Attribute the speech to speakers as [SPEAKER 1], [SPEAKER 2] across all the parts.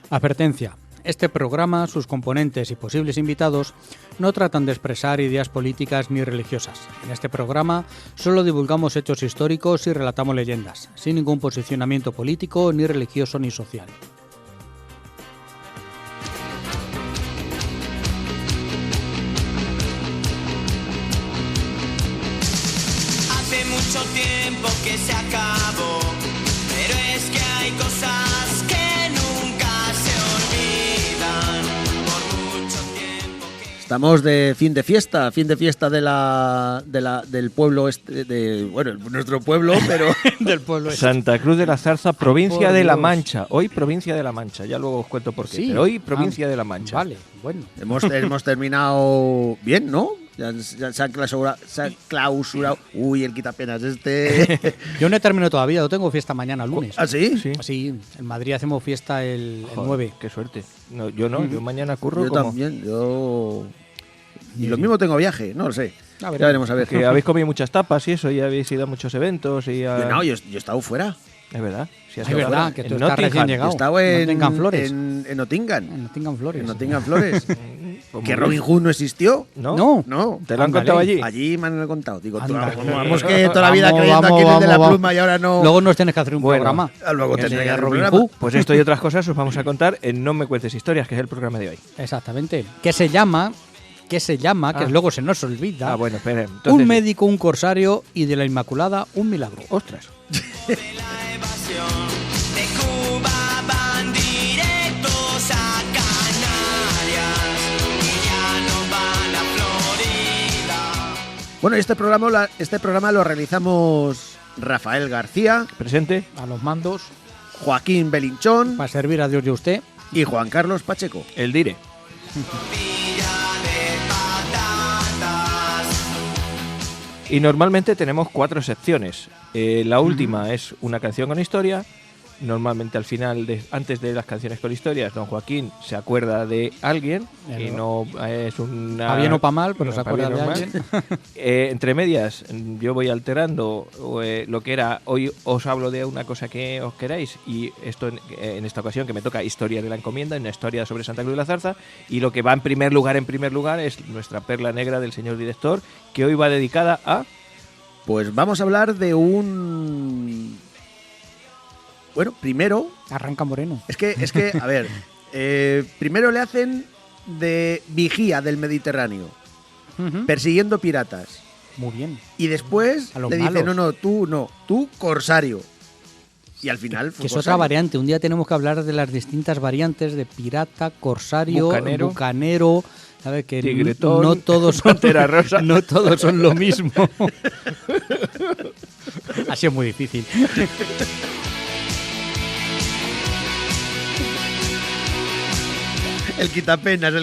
[SPEAKER 1] Advertencia. Este programa, sus componentes y posibles invitados no tratan de expresar ideas políticas ni religiosas. En este programa solo divulgamos hechos históricos y relatamos leyendas, sin ningún posicionamiento político, ni religioso, ni social.
[SPEAKER 2] Hace mucho tiempo que se acabó, pero es que hay cosas que nunca se olvidan. Por mucho tiempo que...
[SPEAKER 3] Estamos de fin de fiesta del pueblo nuestro pueblo, pero
[SPEAKER 1] Del pueblo este.
[SPEAKER 4] Santa Cruz de la Zarza, provincia de La
[SPEAKER 1] Dios.
[SPEAKER 4] Mancha. Hoy provincia de La Mancha, ya luego os cuento por qué.
[SPEAKER 1] Sí.
[SPEAKER 4] Pero hoy provincia de La Mancha.
[SPEAKER 1] Vale, bueno.
[SPEAKER 3] hemos terminado bien, ¿no? Ya se ha clausurado. Uy, el quitapenas este.
[SPEAKER 1] Yo no he terminado todavía, yo tengo fiesta mañana, lunes.
[SPEAKER 3] ¿Ah, sí?
[SPEAKER 4] Sí.
[SPEAKER 1] Sí, en Madrid hacemos fiesta el
[SPEAKER 4] Joder,
[SPEAKER 1] 9.
[SPEAKER 4] Qué suerte. No, yo no, yo mañana curro
[SPEAKER 3] Yo
[SPEAKER 4] como...
[SPEAKER 3] también, Y lo mismo tengo viaje, no lo sé.
[SPEAKER 1] A ver.
[SPEAKER 3] Ya veremos a ver.
[SPEAKER 4] Que habéis comido muchas tapas y eso, y habéis ido a muchos eventos y a...
[SPEAKER 3] No, yo he estado fuera.
[SPEAKER 4] Es verdad. Sí, has
[SPEAKER 1] Es
[SPEAKER 4] estado
[SPEAKER 1] verdad,
[SPEAKER 4] fuera.
[SPEAKER 1] que
[SPEAKER 4] En
[SPEAKER 1] tú estás recién
[SPEAKER 4] Nottingham.
[SPEAKER 1] llegado.
[SPEAKER 3] He estado en
[SPEAKER 1] Nottingham Flores.
[SPEAKER 3] En Nottingham.
[SPEAKER 1] En Nottingham Flores.
[SPEAKER 3] En Nottingham Flores.
[SPEAKER 4] Pues
[SPEAKER 3] ¿Que
[SPEAKER 4] muy
[SPEAKER 3] Robin Hood no existió?
[SPEAKER 4] ¿No?
[SPEAKER 1] No.
[SPEAKER 3] No.
[SPEAKER 4] ¿Te lo han
[SPEAKER 1] Ándale.
[SPEAKER 4] contado allí?
[SPEAKER 3] Allí me han contado. Digo,
[SPEAKER 1] Ándale.
[SPEAKER 3] vamos que toda la vida
[SPEAKER 1] Vamos,
[SPEAKER 3] creyendo
[SPEAKER 1] vamos,
[SPEAKER 3] aquí desde la
[SPEAKER 1] vamos.
[SPEAKER 3] pluma y ahora no.
[SPEAKER 1] Luego nos tienes que hacer un
[SPEAKER 4] Bueno.
[SPEAKER 1] programa.
[SPEAKER 3] Luego
[SPEAKER 1] Que
[SPEAKER 3] tendré
[SPEAKER 1] se
[SPEAKER 3] que hacer
[SPEAKER 1] Robin
[SPEAKER 3] un programa.
[SPEAKER 1] Hood.
[SPEAKER 4] Pues esto y otras cosas os vamos a contar en No me cuentes historias, que es el programa de hoy.
[SPEAKER 1] Exactamente. Que se llama, que
[SPEAKER 4] Ah.
[SPEAKER 1] luego se nos olvida.
[SPEAKER 4] Ah, bueno, espera. Entonces,
[SPEAKER 1] Un médico, un corsario y de la Inmaculada un milagro.
[SPEAKER 4] Ostras.
[SPEAKER 2] de la evasión de Cuba van directos a Canarias y ya no van a Florida.
[SPEAKER 3] Bueno, este programa lo realizamos Rafael García,
[SPEAKER 4] Presente.
[SPEAKER 1] A los mandos,
[SPEAKER 3] Joaquín Belinchón
[SPEAKER 1] para servir a Dios y a usted.
[SPEAKER 3] y Juan Carlos Pacheco.
[SPEAKER 4] El dire.
[SPEAKER 2] Tortilla de patatas.
[SPEAKER 4] Y normalmente tenemos 4 secciones. La última es una canción con historia. Normalmente al final, antes de las canciones con historias, don Joaquín se acuerda de alguien y no es una...
[SPEAKER 1] Pa' bien o pa' mal, pero
[SPEAKER 4] no,
[SPEAKER 1] se
[SPEAKER 4] pa'
[SPEAKER 1] acuerda
[SPEAKER 4] bien
[SPEAKER 1] de
[SPEAKER 4] o mal.
[SPEAKER 1] alguien.
[SPEAKER 4] Entre medias, yo voy alterando lo que era. Hoy os hablo de una cosa que os queráis y esto en esta ocasión que me toca historia de la encomienda, una historia sobre Santa Cruz de la Zarza, y lo que va en primer lugar es nuestra perla negra del señor director, que hoy va dedicada a...
[SPEAKER 3] Pues vamos a hablar de un... Bueno, primero,
[SPEAKER 1] Arranca Moreno.
[SPEAKER 3] es que a ver, primero le hacen de vigía del Mediterráneo,
[SPEAKER 1] Ujú.
[SPEAKER 3] persiguiendo piratas.
[SPEAKER 1] Muy bien.
[SPEAKER 3] Y después
[SPEAKER 1] A los
[SPEAKER 3] le dicen,
[SPEAKER 1] malos.
[SPEAKER 3] tú corsario. Y al final fue
[SPEAKER 1] Que es otra
[SPEAKER 3] corsario.
[SPEAKER 1] variante. Un día tenemos que hablar de las distintas variantes de pirata, corsario,
[SPEAKER 4] Bucanero.
[SPEAKER 1] bucanero. ¿Sabes? Que
[SPEAKER 4] Tigretón,
[SPEAKER 1] no todos son
[SPEAKER 4] Pantera Rosa.
[SPEAKER 1] no todos son lo mismo. Así es muy difícil.
[SPEAKER 3] El quitapenas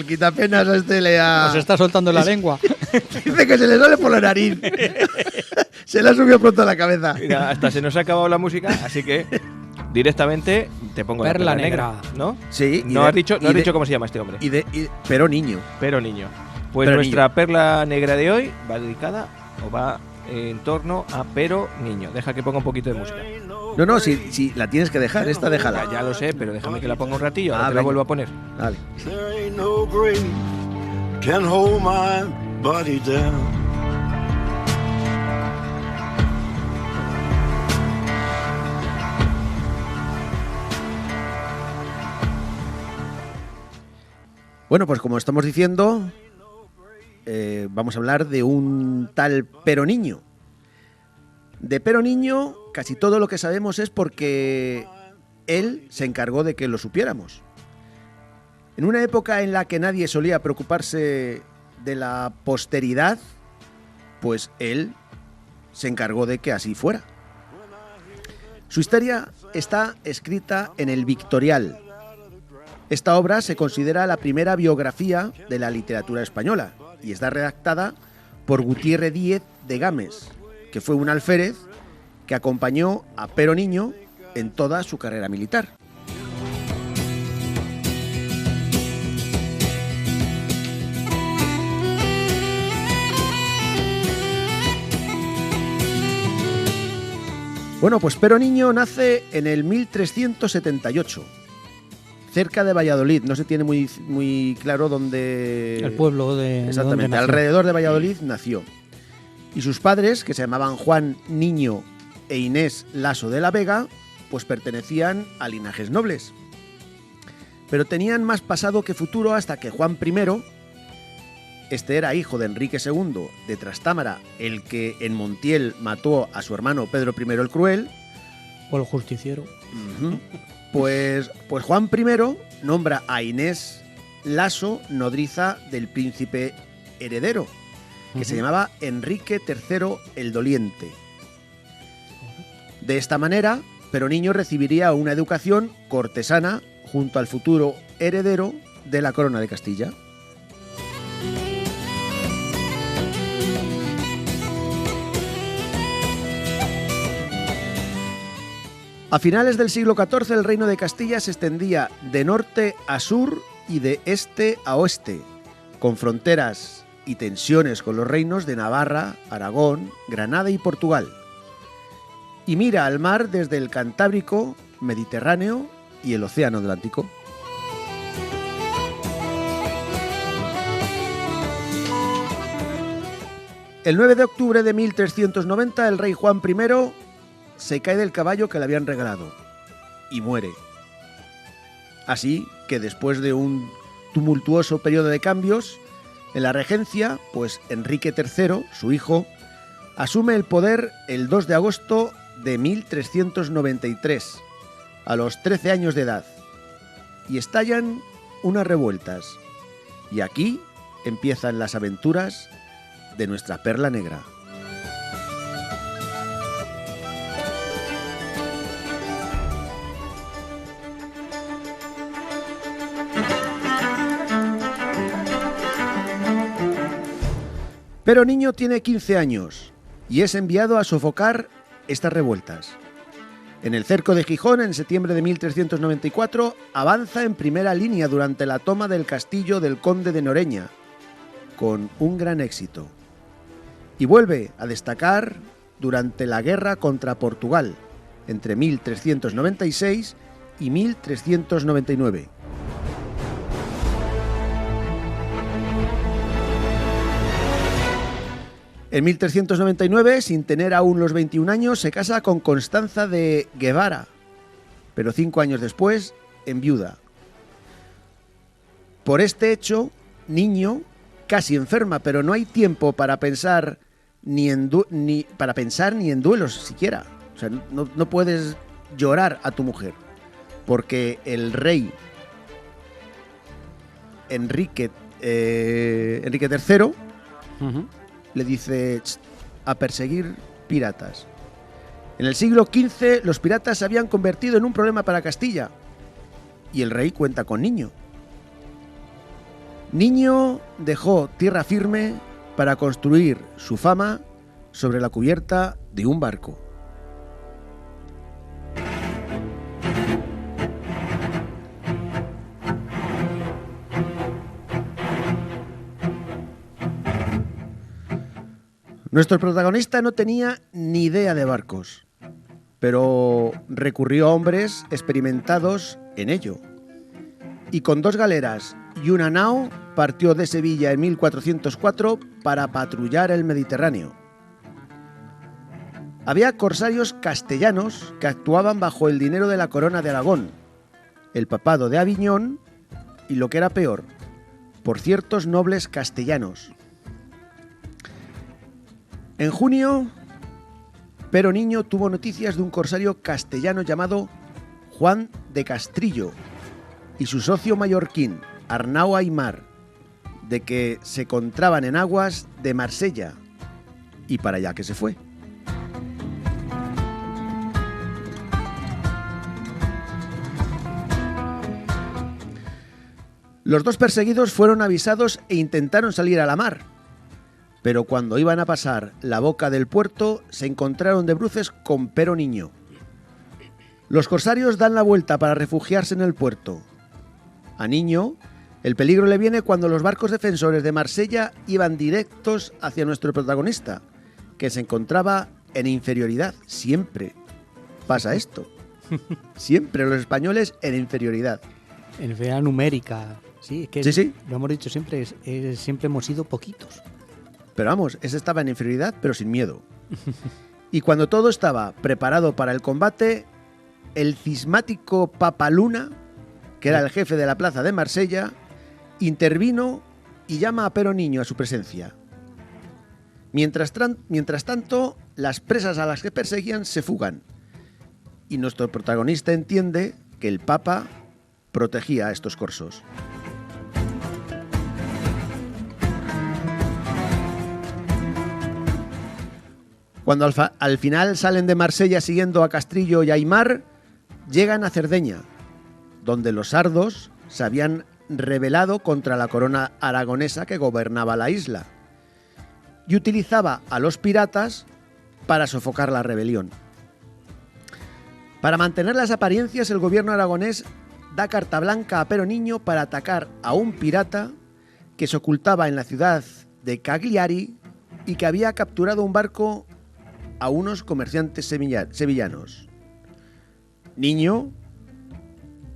[SPEAKER 3] a este le ha...
[SPEAKER 1] Nos está soltando la lengua.
[SPEAKER 3] Dice que se le sale por la nariz. Se le ha subido pronto a la cabeza.
[SPEAKER 4] Mira, hasta se nos ha acabado la música, así que directamente te pongo
[SPEAKER 1] Perla
[SPEAKER 4] la perla negra,
[SPEAKER 1] negra.
[SPEAKER 4] ¿no?
[SPEAKER 3] Sí.
[SPEAKER 4] No has dicho cómo se llama este hombre.
[SPEAKER 3] Pero niño.
[SPEAKER 4] Pero niño. Pues
[SPEAKER 3] Pero
[SPEAKER 4] nuestra
[SPEAKER 3] niño.
[SPEAKER 4] perla negra de hoy va dedicada o va en torno a Pero niño. Deja que ponga un poquito de música.
[SPEAKER 3] No, si la tienes que dejar, esta déjala.
[SPEAKER 4] Ya lo sé, pero déjame que la ponga un ratillo, ahora
[SPEAKER 3] Ah,
[SPEAKER 4] te la
[SPEAKER 3] venga.
[SPEAKER 4] vuelvo a poner.
[SPEAKER 3] Vale.
[SPEAKER 5] There ain't no grave can hold my body down.
[SPEAKER 3] Bueno, pues como estamos diciendo, vamos a hablar de un tal Pero Niño. De Pero Niño, casi todo lo que sabemos es porque él se encargó de que lo supiéramos. En una época en la que nadie solía preocuparse de la posteridad, pues él se encargó de que así fuera. Su historia está escrita en el Victorial. Esta obra se considera la primera biografía de la literatura española y está redactada por Gutiérrez Díez de Gámez, que fue un alférez que acompañó a Pero Niño en toda su carrera militar. Bueno, pues Pero Niño nace en el 1378, cerca de Valladolid. No se tiene muy claro dónde...
[SPEAKER 1] El pueblo de
[SPEAKER 3] Exactamente,
[SPEAKER 1] donde nació.
[SPEAKER 3] alrededor de Valladolid nació. Y sus padres, que se llamaban Juan Niño e Inés Laso de la Vega, pues pertenecían a linajes nobles. Pero tenían más pasado que futuro hasta que Juan I, este era hijo de Enrique II de Trastámara, el que en Montiel mató a su hermano Pedro I el Cruel,
[SPEAKER 1] O el justiciero.
[SPEAKER 3] pues Juan I nombra a Inés Laso nodriza del príncipe heredero, que se llamaba Enrique III el Doliente. De esta manera, Peroniño recibiría una educación cortesana junto al futuro heredero de la corona de Castilla. A finales del siglo XIV el reino de Castilla se extendía de norte a sur y de este a oeste, con fronteras y tensiones con los reinos de Navarra, Aragón, Granada y Portugal. Y mira al mar desde el Cantábrico, Mediterráneo y el Océano Atlántico. El 9 de octubre de 1390 el rey Juan I se cae del caballo que le habían regalado y muere. Así que después de un tumultuoso periodo de cambios en la regencia, pues Enrique III, su hijo, asume el poder el 2 de agosto de 1393, a los 13 años de edad, y estallan unas revueltas. Y aquí empiezan las aventuras de nuestra perla negra. Peroniño tiene 15 años y es enviado a sofocar estas revueltas. En el cerco de Gijón, en septiembre de 1394, avanza en primera línea durante la toma del castillo del conde de Noreña, con un gran éxito. Y vuelve a destacar durante la guerra contra Portugal, entre 1396 y 1399. En 1399, sin tener aún los 21 años, se casa con Constanza de Guevara, pero 5 años después enviuda. Por este hecho, Niño casi enferma, pero no hay tiempo para pensar ni en duelos siquiera. O sea, no puedes llorar a tu mujer, porque el rey Enrique III le dice a perseguir piratas. En el siglo XV los piratas se habían convertido en un problema para Castilla y el rey cuenta con Niño. Niño dejó tierra firme para construir su fama sobre la cubierta de un barco. Nuestro protagonista no tenía ni idea de barcos, pero recurrió a hombres experimentados en ello. Y con 2 galeras y una nao partió de Sevilla en 1404 para patrullar el Mediterráneo. Había corsarios castellanos que actuaban bajo el dinero de la corona de Aragón, el papado de Aviñón y, lo que era peor, por ciertos nobles castellanos. En junio, Peroniño tuvo noticias de un corsario castellano llamado Juan de Castrillo y su socio mallorquín, Arnau Aymar, de que se encontraban en aguas de Marsella, y para allá que se fue. Los 2 perseguidos fueron avisados e intentaron salir a la mar, pero cuando iban a pasar la boca del puerto se encontraron de bruces con Peroniño. Los corsarios dan la vuelta para refugiarse en el puerto. A Niño el peligro le viene cuando los barcos defensores de Marsella iban directos hacia nuestro protagonista, que se encontraba en inferioridad. Siempre pasa esto. Siempre los españoles en inferioridad.
[SPEAKER 1] En inferioridad numérica. Sí, es que
[SPEAKER 3] Sí.
[SPEAKER 1] lo hemos dicho siempre, siempre hemos sido poquitos.
[SPEAKER 3] Pero vamos, ese estaba en inferioridad, pero sin miedo. Y cuando todo estaba preparado para el combate, el cismático Papa Luna, que era el jefe de la plaza de Marsella, intervino y llama a Pero Niño a su presencia. Mientras tanto, las presas a las que perseguían se fugan. Y nuestro protagonista entiende que el Papa protegía a estos corsos. Cuando al final salen de Marsella siguiendo a Castrillo y Aimar, llegan a Cerdeña, donde los sardos se habían rebelado contra la corona aragonesa que gobernaba la isla y utilizaba a los piratas para sofocar la rebelión. Para mantener las apariencias, el gobierno aragonés da carta blanca a Pero Niño para atacar a un pirata que se ocultaba en la ciudad de Cagliari y que había capturado un barco a unos comerciantes sevillanos. Niño,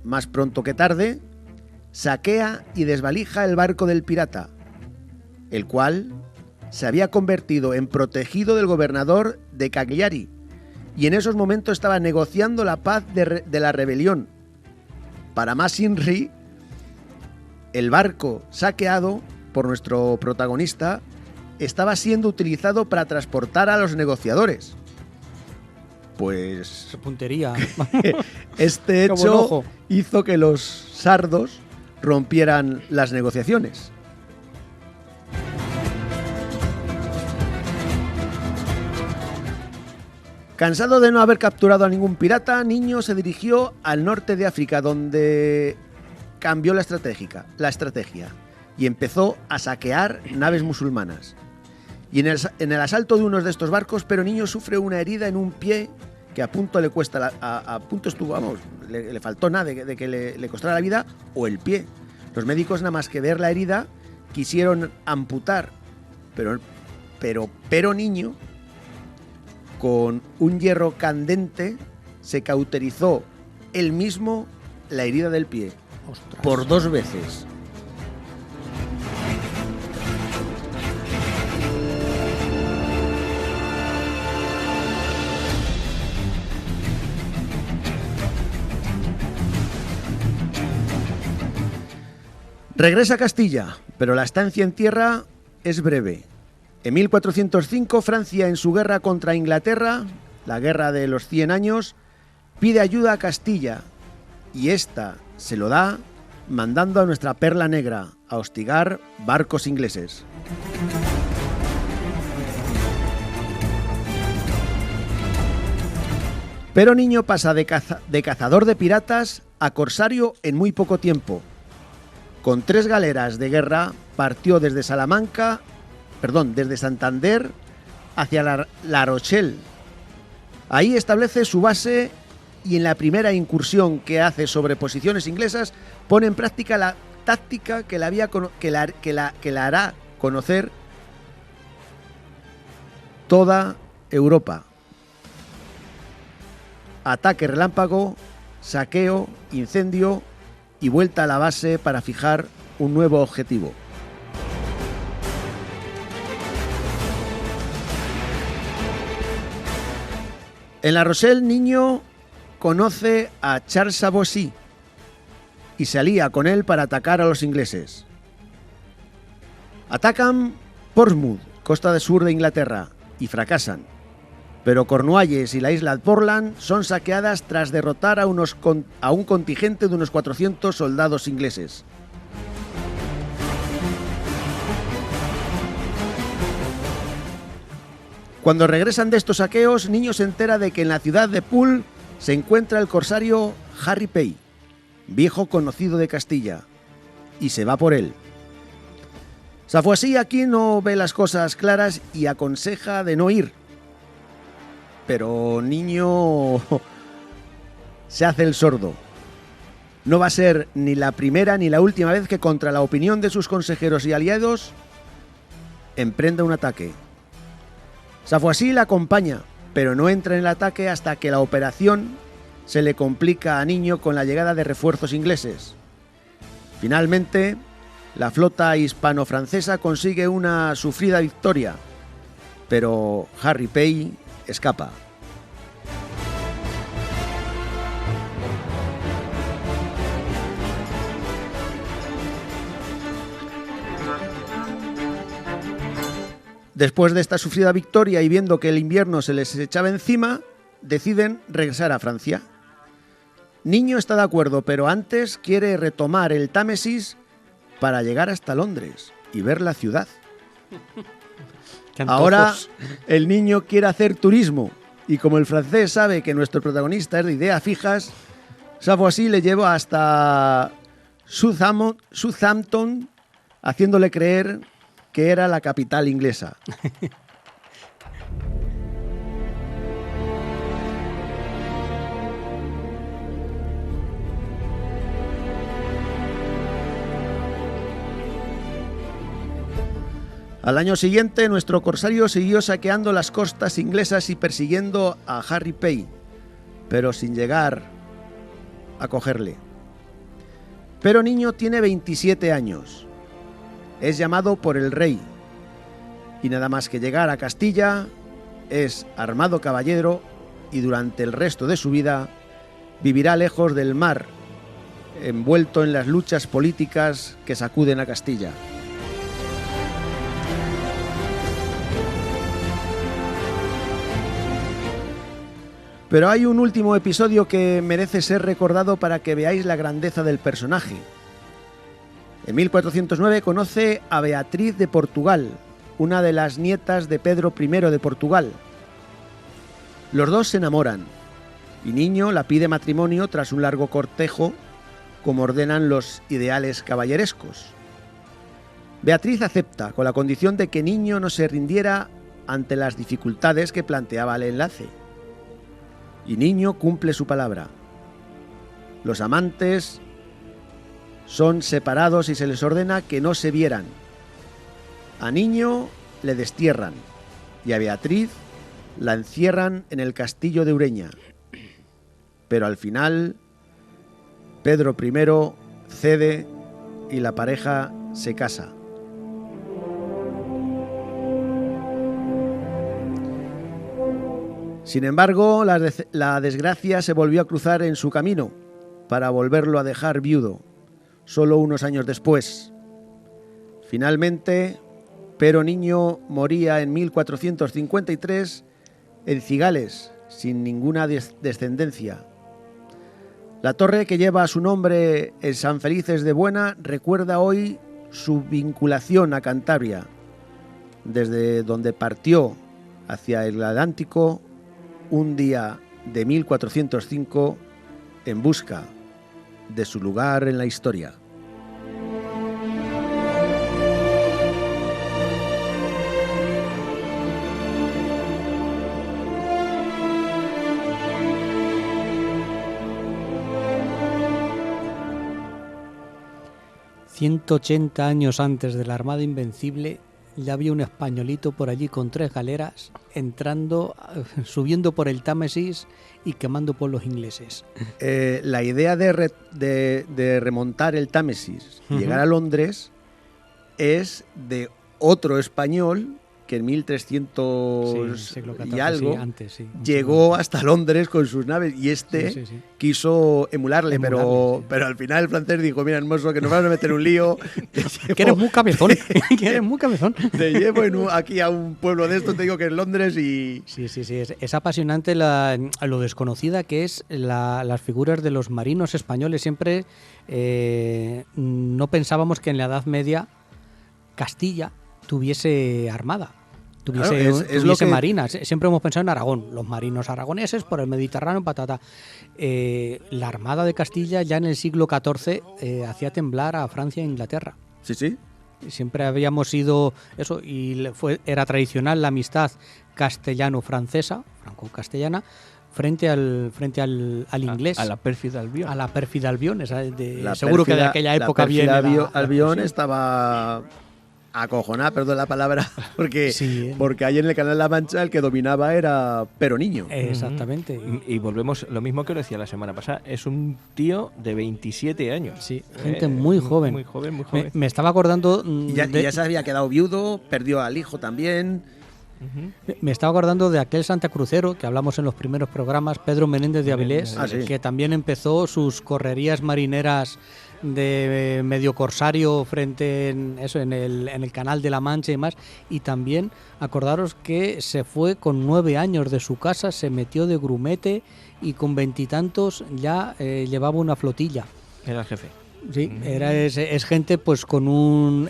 [SPEAKER 3] más pronto que tarde, saquea y desvalija el barco del pirata, el cual se había convertido en protegido del gobernador de Cagliari y en esos momentos estaba negociando la paz de la rebelión. Para más inri, el barco saqueado por nuestro protagonista estaba siendo utilizado para transportar a los negociadores. Pues
[SPEAKER 1] Qué puntería.
[SPEAKER 3] este
[SPEAKER 1] Qué buen
[SPEAKER 3] hecho
[SPEAKER 1] ojo.
[SPEAKER 3] hizo que los sardos rompieran las negociaciones. Cansado de no haber capturado a ningún pirata, Niño se dirigió al norte de África, donde cambió la estrategia y empezó a saquear naves musulmanas. Y en el asalto de uno de estos barcos, Pero Niño sufre una herida en un pie que a punto le cuesta, a punto estuvo, vamos, le faltó nada de que le costara la vida o el pie. Los médicos, nada más que ver la herida, quisieron amputar, pero Pero Niño, con un hierro candente, se cauterizó él mismo la herida del pie
[SPEAKER 1] Ostras.
[SPEAKER 3] por 2 veces. Regresa a Castilla, pero la estancia en tierra es breve. En 1405, Francia, en su guerra contra Inglaterra, la guerra de los 100 años, pide ayuda a Castilla y ésta se lo da mandando a nuestra Perla Negra a hostigar barcos ingleses. Pero Niño pasa de cazador de piratas a corsario en muy poco tiempo. Con 3 galeras de guerra partió desde Santander hacia La Rochelle. Ahí establece su base y en la primera incursión que hace sobre posiciones inglesas pone en práctica la táctica que la hará conocer toda Europa. Ataque relámpago, saqueo, incendio y vuelta a la base para fijar un nuevo objetivo. En La Rochelle, Niño conoce a Charles Avozy y se alía con él para atacar a los ingleses. Atacan Portsmouth, costa del sur de Inglaterra, y fracasan. Pero Cornualles y la isla de Portland son saqueadas tras derrotar a un contingente de unos 400 soldados ingleses. Cuando regresan de estos saqueos, Niño se entera de que en la ciudad de Poole se encuentra el corsario Harry Pay, viejo conocido de Castilla, y se va por él. Sanfuasí aquí no ve las cosas claras y aconseja de no ir. Pero Niño se hace el sordo. No va a ser ni la primera ni la última vez que, contra la opinión de sus consejeros y aliados, emprenda un ataque. Sanfuasí la acompaña, pero no entra en el ataque hasta que la operación se le complica a Niño con la llegada de refuerzos ingleses. Finalmente, la flota hispano-francesa consigue una sufrida victoria, pero Harry Pay escapa. Después de esta sufrida victoria y viendo que el invierno se les echaba encima, deciden regresar a Francia. Niño está de acuerdo, pero antes quiere retomar el Támesis para llegar hasta Londres y ver la ciudad. Ahora el niño quiere hacer turismo y como el francés sabe que nuestro protagonista es de ideas fijas, Savoisy le lleva hasta Southampton, haciéndole creer que era la capital inglesa. Al año siguiente, nuestro corsario siguió saqueando las costas inglesas y persiguiendo a Harry Pay, pero sin llegar a cogerle. Pero Niño tiene 27 años. Es llamado por el rey y nada más que llegar a Castilla es armado caballero y durante el resto de su vida vivirá lejos del mar, envuelto en las luchas políticas que sacuden a Castilla. Pero hay un último episodio que merece ser recordado para que veáis la grandeza del personaje. En 1409 conoce a Beatriz de Portugal, una de las nietas de Pedro I de Portugal. Los dos se enamoran y Niño la pide matrimonio tras un largo cortejo, como ordenan los ideales caballerescos. Beatriz acepta, con la condición de que Niño no se rindiera ante las dificultades que planteaba el enlace. Y Niño cumple su palabra. Los amantes son separados y se les ordena que no se vieran. A Niño le destierran y a Beatriz la encierran en el castillo de Ureña. Pero al final, Pedro I cede y la pareja se casa. Sin embargo, la desgracia se volvió a cruzar en su camino para volverlo a dejar viudo, solo unos años después. Finalmente, Pero Niño moría en 1453 en Cigales, sin ninguna descendencia. La torre que lleva su nombre en San Felices de Buena recuerda hoy su vinculación a Cantabria, desde donde partió hacia el Atlántico un día de 1405 en busca de su lugar en la historia.
[SPEAKER 1] ...180 años antes de la Armada Invencible... ya había un españolito por allí con 3 galeras... entrando, subiendo por el Támesis... y quemando pueblos ingleses.
[SPEAKER 3] La idea de remontar el Támesis y llegar a Londres... es de otro español... que en 1300
[SPEAKER 1] siglo XIV,
[SPEAKER 3] y algo
[SPEAKER 1] antes,
[SPEAKER 3] llegó hasta Londres con sus naves y quiso emularle, pero al final el francés dijo: mira, hermoso, que nos vamos a meter un lío.
[SPEAKER 1] Que eres muy cabezón, que eres muy cabezón.
[SPEAKER 3] Te llevo aquí a un pueblo de estos, te digo que es Londres y...
[SPEAKER 1] Sí, es apasionante lo desconocida que es las figuras de los marinos españoles. Siempre no pensábamos que en la Edad Media Castilla tuviese armada. Tuviese marinas. Siempre hemos pensado en Aragón, los marinos aragoneses por el Mediterráneo, patata. La Armada de Castilla ya en el siglo XIV hacía temblar a Francia e Inglaterra.
[SPEAKER 3] Sí.
[SPEAKER 1] Siempre habíamos sido eso, y era tradicional la amistad castellano-francesa, franco-castellana, frente al inglés.
[SPEAKER 4] A la pérfida Albión.
[SPEAKER 1] A la pérfida Albión. Seguro que de aquella época viene
[SPEAKER 3] Albión estaba acojonada, perdón la palabra, porque,
[SPEAKER 1] Sí.
[SPEAKER 3] porque ahí en el Canal La Mancha el que dominaba era Pero Niño.
[SPEAKER 1] Exactamente.
[SPEAKER 4] Y volvemos, lo mismo que os decía la semana pasada, es un tío de 27 años.
[SPEAKER 1] Sí, gente muy joven.
[SPEAKER 4] Muy joven, muy joven.
[SPEAKER 1] Me estaba acordando
[SPEAKER 3] Y ya se había quedado viudo, perdió al hijo también.
[SPEAKER 1] me estaba acordando de aquel santacrucero que hablamos en los primeros programas, Pedro Menéndez de Avilés,
[SPEAKER 3] Ah, sí.
[SPEAKER 1] que también empezó sus correrías marineras de medio corsario frente en el Canal de la Mancha y demás. Y también acordaros que se fue con 9 años de su casa, se metió de grumete y con 20 y tantos ya llevaba una flotilla.
[SPEAKER 4] Era el jefe.
[SPEAKER 1] Sí, es gente pues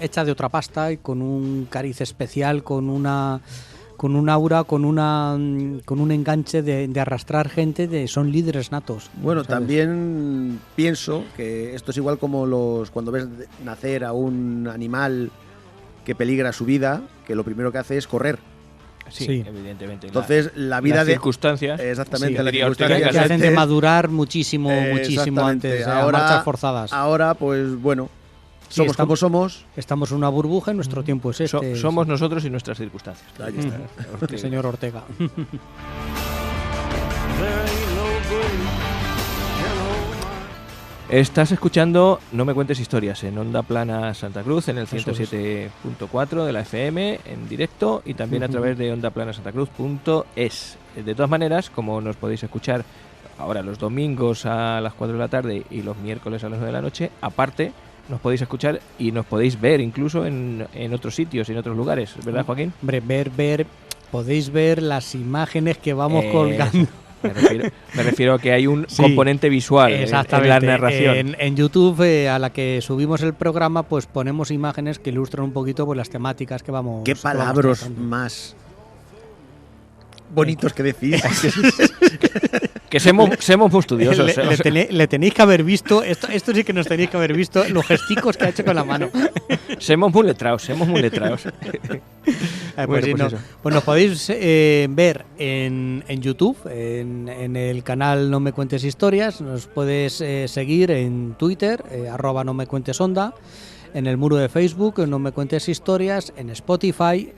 [SPEAKER 1] hecha de otra pasta y con un cariz especial, con un aura, con un enganche de arrastrar gente, son líderes natos.
[SPEAKER 3] Bueno,
[SPEAKER 1] ¿sabes?
[SPEAKER 3] también pienso que esto es igual como cuando ves nacer a un animal que peligra su vida, que lo primero que hace es correr.
[SPEAKER 4] Sí,
[SPEAKER 1] Sí.
[SPEAKER 4] evidentemente.
[SPEAKER 3] Entonces, la vida
[SPEAKER 4] las
[SPEAKER 3] de...
[SPEAKER 4] circunstancias.
[SPEAKER 3] Exactamente,
[SPEAKER 1] Sí,
[SPEAKER 3] las
[SPEAKER 4] diría Ortega
[SPEAKER 3] circunstancias
[SPEAKER 1] Que hacen de
[SPEAKER 3] antes-
[SPEAKER 1] madurar muchísimo
[SPEAKER 3] Exactamente.
[SPEAKER 1] antes, a
[SPEAKER 3] Ahora-
[SPEAKER 1] marchas forzadas.
[SPEAKER 3] Ahora, pues bueno,
[SPEAKER 1] Sí,
[SPEAKER 3] somos
[SPEAKER 1] estamos-
[SPEAKER 3] como somos.
[SPEAKER 1] Estamos en una burbuja y nuestro tiempo es este.
[SPEAKER 4] Somos nosotros y nuestras circunstancias.
[SPEAKER 3] Ahí está.
[SPEAKER 1] El señor Ortega.
[SPEAKER 5] There ain't no grave can hold my
[SPEAKER 4] Estás escuchando No me cuentes historias en Onda Plana Santa Cruz, en el
[SPEAKER 1] Eso es.
[SPEAKER 4] 107.4 de la FM, en directo, y también a través de ondaplanasantacruz.es. De todas maneras, como nos podéis escuchar ahora los domingos a las 4 de la tarde y los miércoles a las 9 de la noche, aparte nos podéis escuchar y nos podéis ver incluso en otros sitios, en otros lugares, ¿verdad, Joaquín?
[SPEAKER 1] Hombre, podéis ver las imágenes que vamos colgando.
[SPEAKER 4] Me refiero a que hay un
[SPEAKER 1] Sí,
[SPEAKER 4] componente visual en la narración.
[SPEAKER 1] En YouTube, a la que subimos el programa, pues ponemos imágenes que ilustran un poquito pues, las temáticas que vamos.
[SPEAKER 3] Qué
[SPEAKER 1] que vamos
[SPEAKER 3] palabras
[SPEAKER 1] tratando.
[SPEAKER 3] más bonitos que decís.
[SPEAKER 4] Que seamos muy estudiosos.
[SPEAKER 1] Le tenéis que haber visto, esto sí que nos tenéis que haber visto, los gesticos que ha hecho con la mano.
[SPEAKER 4] Semos muy letrados.
[SPEAKER 1] Pues,
[SPEAKER 4] Bueno,
[SPEAKER 1] sí,
[SPEAKER 4] pues
[SPEAKER 1] no.
[SPEAKER 4] eso.
[SPEAKER 1] Pues nos podéis ver en YouTube, en el canal No Me Cuentes Historias. Nos puedes seguir en Twitter, @No Me Cuentes Onda, en el muro de Facebook, No Me Cuentes Historias, en Spotify,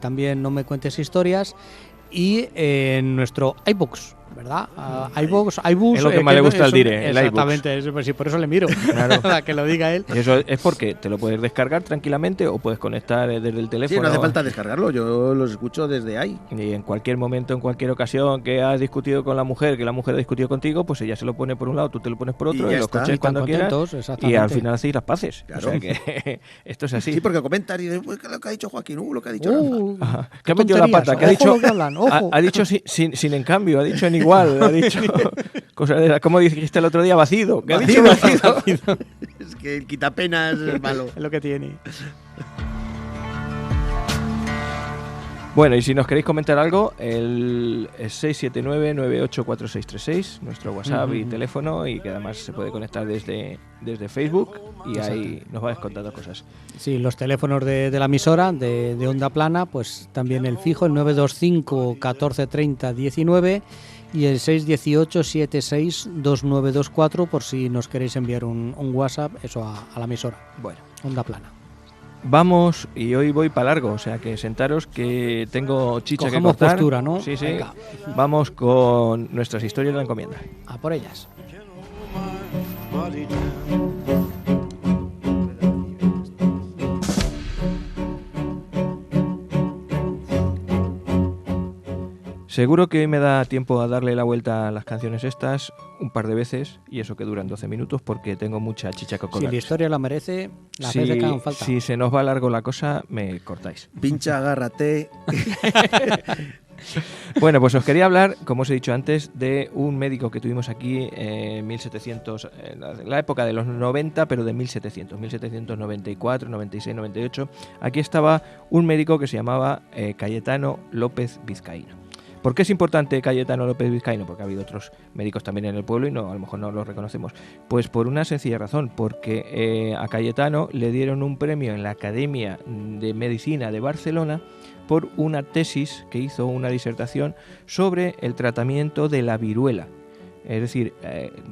[SPEAKER 1] también No Me Cuentes Historias, y en nuestro iBooks, ¿verdad? iBooks,
[SPEAKER 4] Es lo que más le gusta al Dire, el
[SPEAKER 1] exactamente, pues sí, por eso le miro,
[SPEAKER 4] Claro.
[SPEAKER 1] para que lo diga él.
[SPEAKER 4] Y eso es porque te lo puedes descargar tranquilamente o puedes conectar desde el teléfono.
[SPEAKER 3] Sí, no hace falta descargarlo, yo los escucho desde ahí.
[SPEAKER 4] Y en cualquier momento, en cualquier ocasión que has discutido con la mujer, que la mujer ha discutido contigo, pues ella se lo pone por un lado, tú te lo pones por otro,
[SPEAKER 3] Y
[SPEAKER 4] y
[SPEAKER 3] ya
[SPEAKER 4] lo
[SPEAKER 3] está.
[SPEAKER 4] escuchas
[SPEAKER 1] Y
[SPEAKER 4] cuando
[SPEAKER 1] tan
[SPEAKER 4] quieras.
[SPEAKER 1] contentos,
[SPEAKER 4] Y
[SPEAKER 1] exactamente.
[SPEAKER 4] al final hacéis las paces.
[SPEAKER 3] Claro.
[SPEAKER 4] O sea que esto es así.
[SPEAKER 3] Sí, porque comentan y dicen, "Uy, ¿qué es lo que ha dicho Joaquín? Lo que ha dicho Rafa".
[SPEAKER 4] Ajá.
[SPEAKER 1] qué
[SPEAKER 4] ¿Qué ha metido la
[SPEAKER 1] tonterías,
[SPEAKER 4] pata? ¿Qué ha
[SPEAKER 1] ojo
[SPEAKER 4] dicho?
[SPEAKER 1] lo que hablan, ojo.
[SPEAKER 4] Ha dicho sin en cambio, ha dicho en igual, ha dicho cosas de como dijiste el otro día, vacío. ¿Qué ha dicho vacío?
[SPEAKER 3] Es que el quitapenas es malo.
[SPEAKER 1] Es lo que tiene.
[SPEAKER 4] Bueno, y si nos queréis comentar algo, el 679-984636, nuestro WhatsApp y teléfono, y que además se puede conectar desde Facebook, y ahí nos vais contando cosas.
[SPEAKER 1] Sí, los teléfonos de la emisora de Onda Plana, pues también el fijo, el 925 1430 19 y el 618 76 2924, por si nos queréis enviar un WhatsApp, eso a la emisora,
[SPEAKER 4] Bueno,
[SPEAKER 1] Onda Plana.
[SPEAKER 4] vamos, y hoy voy para largo, o sea que sentaros que tengo chicha
[SPEAKER 1] Cogemos
[SPEAKER 4] que cortar.
[SPEAKER 1] postura, ¿no?
[SPEAKER 4] Sí, sí.
[SPEAKER 1] Venga.
[SPEAKER 4] Vamos con nuestras historias de la encomienda.
[SPEAKER 1] A por ellas.
[SPEAKER 5] body down.
[SPEAKER 4] Seguro que hoy me da tiempo a darle la vuelta a las canciones estas un par de veces, y eso que duran 12 minutos, porque tengo mucha chicha que
[SPEAKER 1] Si
[SPEAKER 4] colgar.
[SPEAKER 1] la historia la merece, las veces que hagan falta.
[SPEAKER 4] Si se nos va largo la cosa, me cortáis.
[SPEAKER 3] Pincha, agárrate.
[SPEAKER 4] Bueno, pues os quería hablar, como os he dicho antes, de un médico que tuvimos aquí en 1700, en la época de los 90, pero de 1794, 96, 98. Aquí estaba un médico que se llamaba Cayetano López Vizcaíno. ¿Por qué es importante Cayetano López Vizcaíno? Porque ha habido otros médicos también en el pueblo y a lo mejor no los reconocemos. Pues por una sencilla razón, porque a Cayetano le dieron un premio en la Academia de Medicina de Barcelona por una tesis que hizo, una disertación sobre el tratamiento de la viruela. Es decir,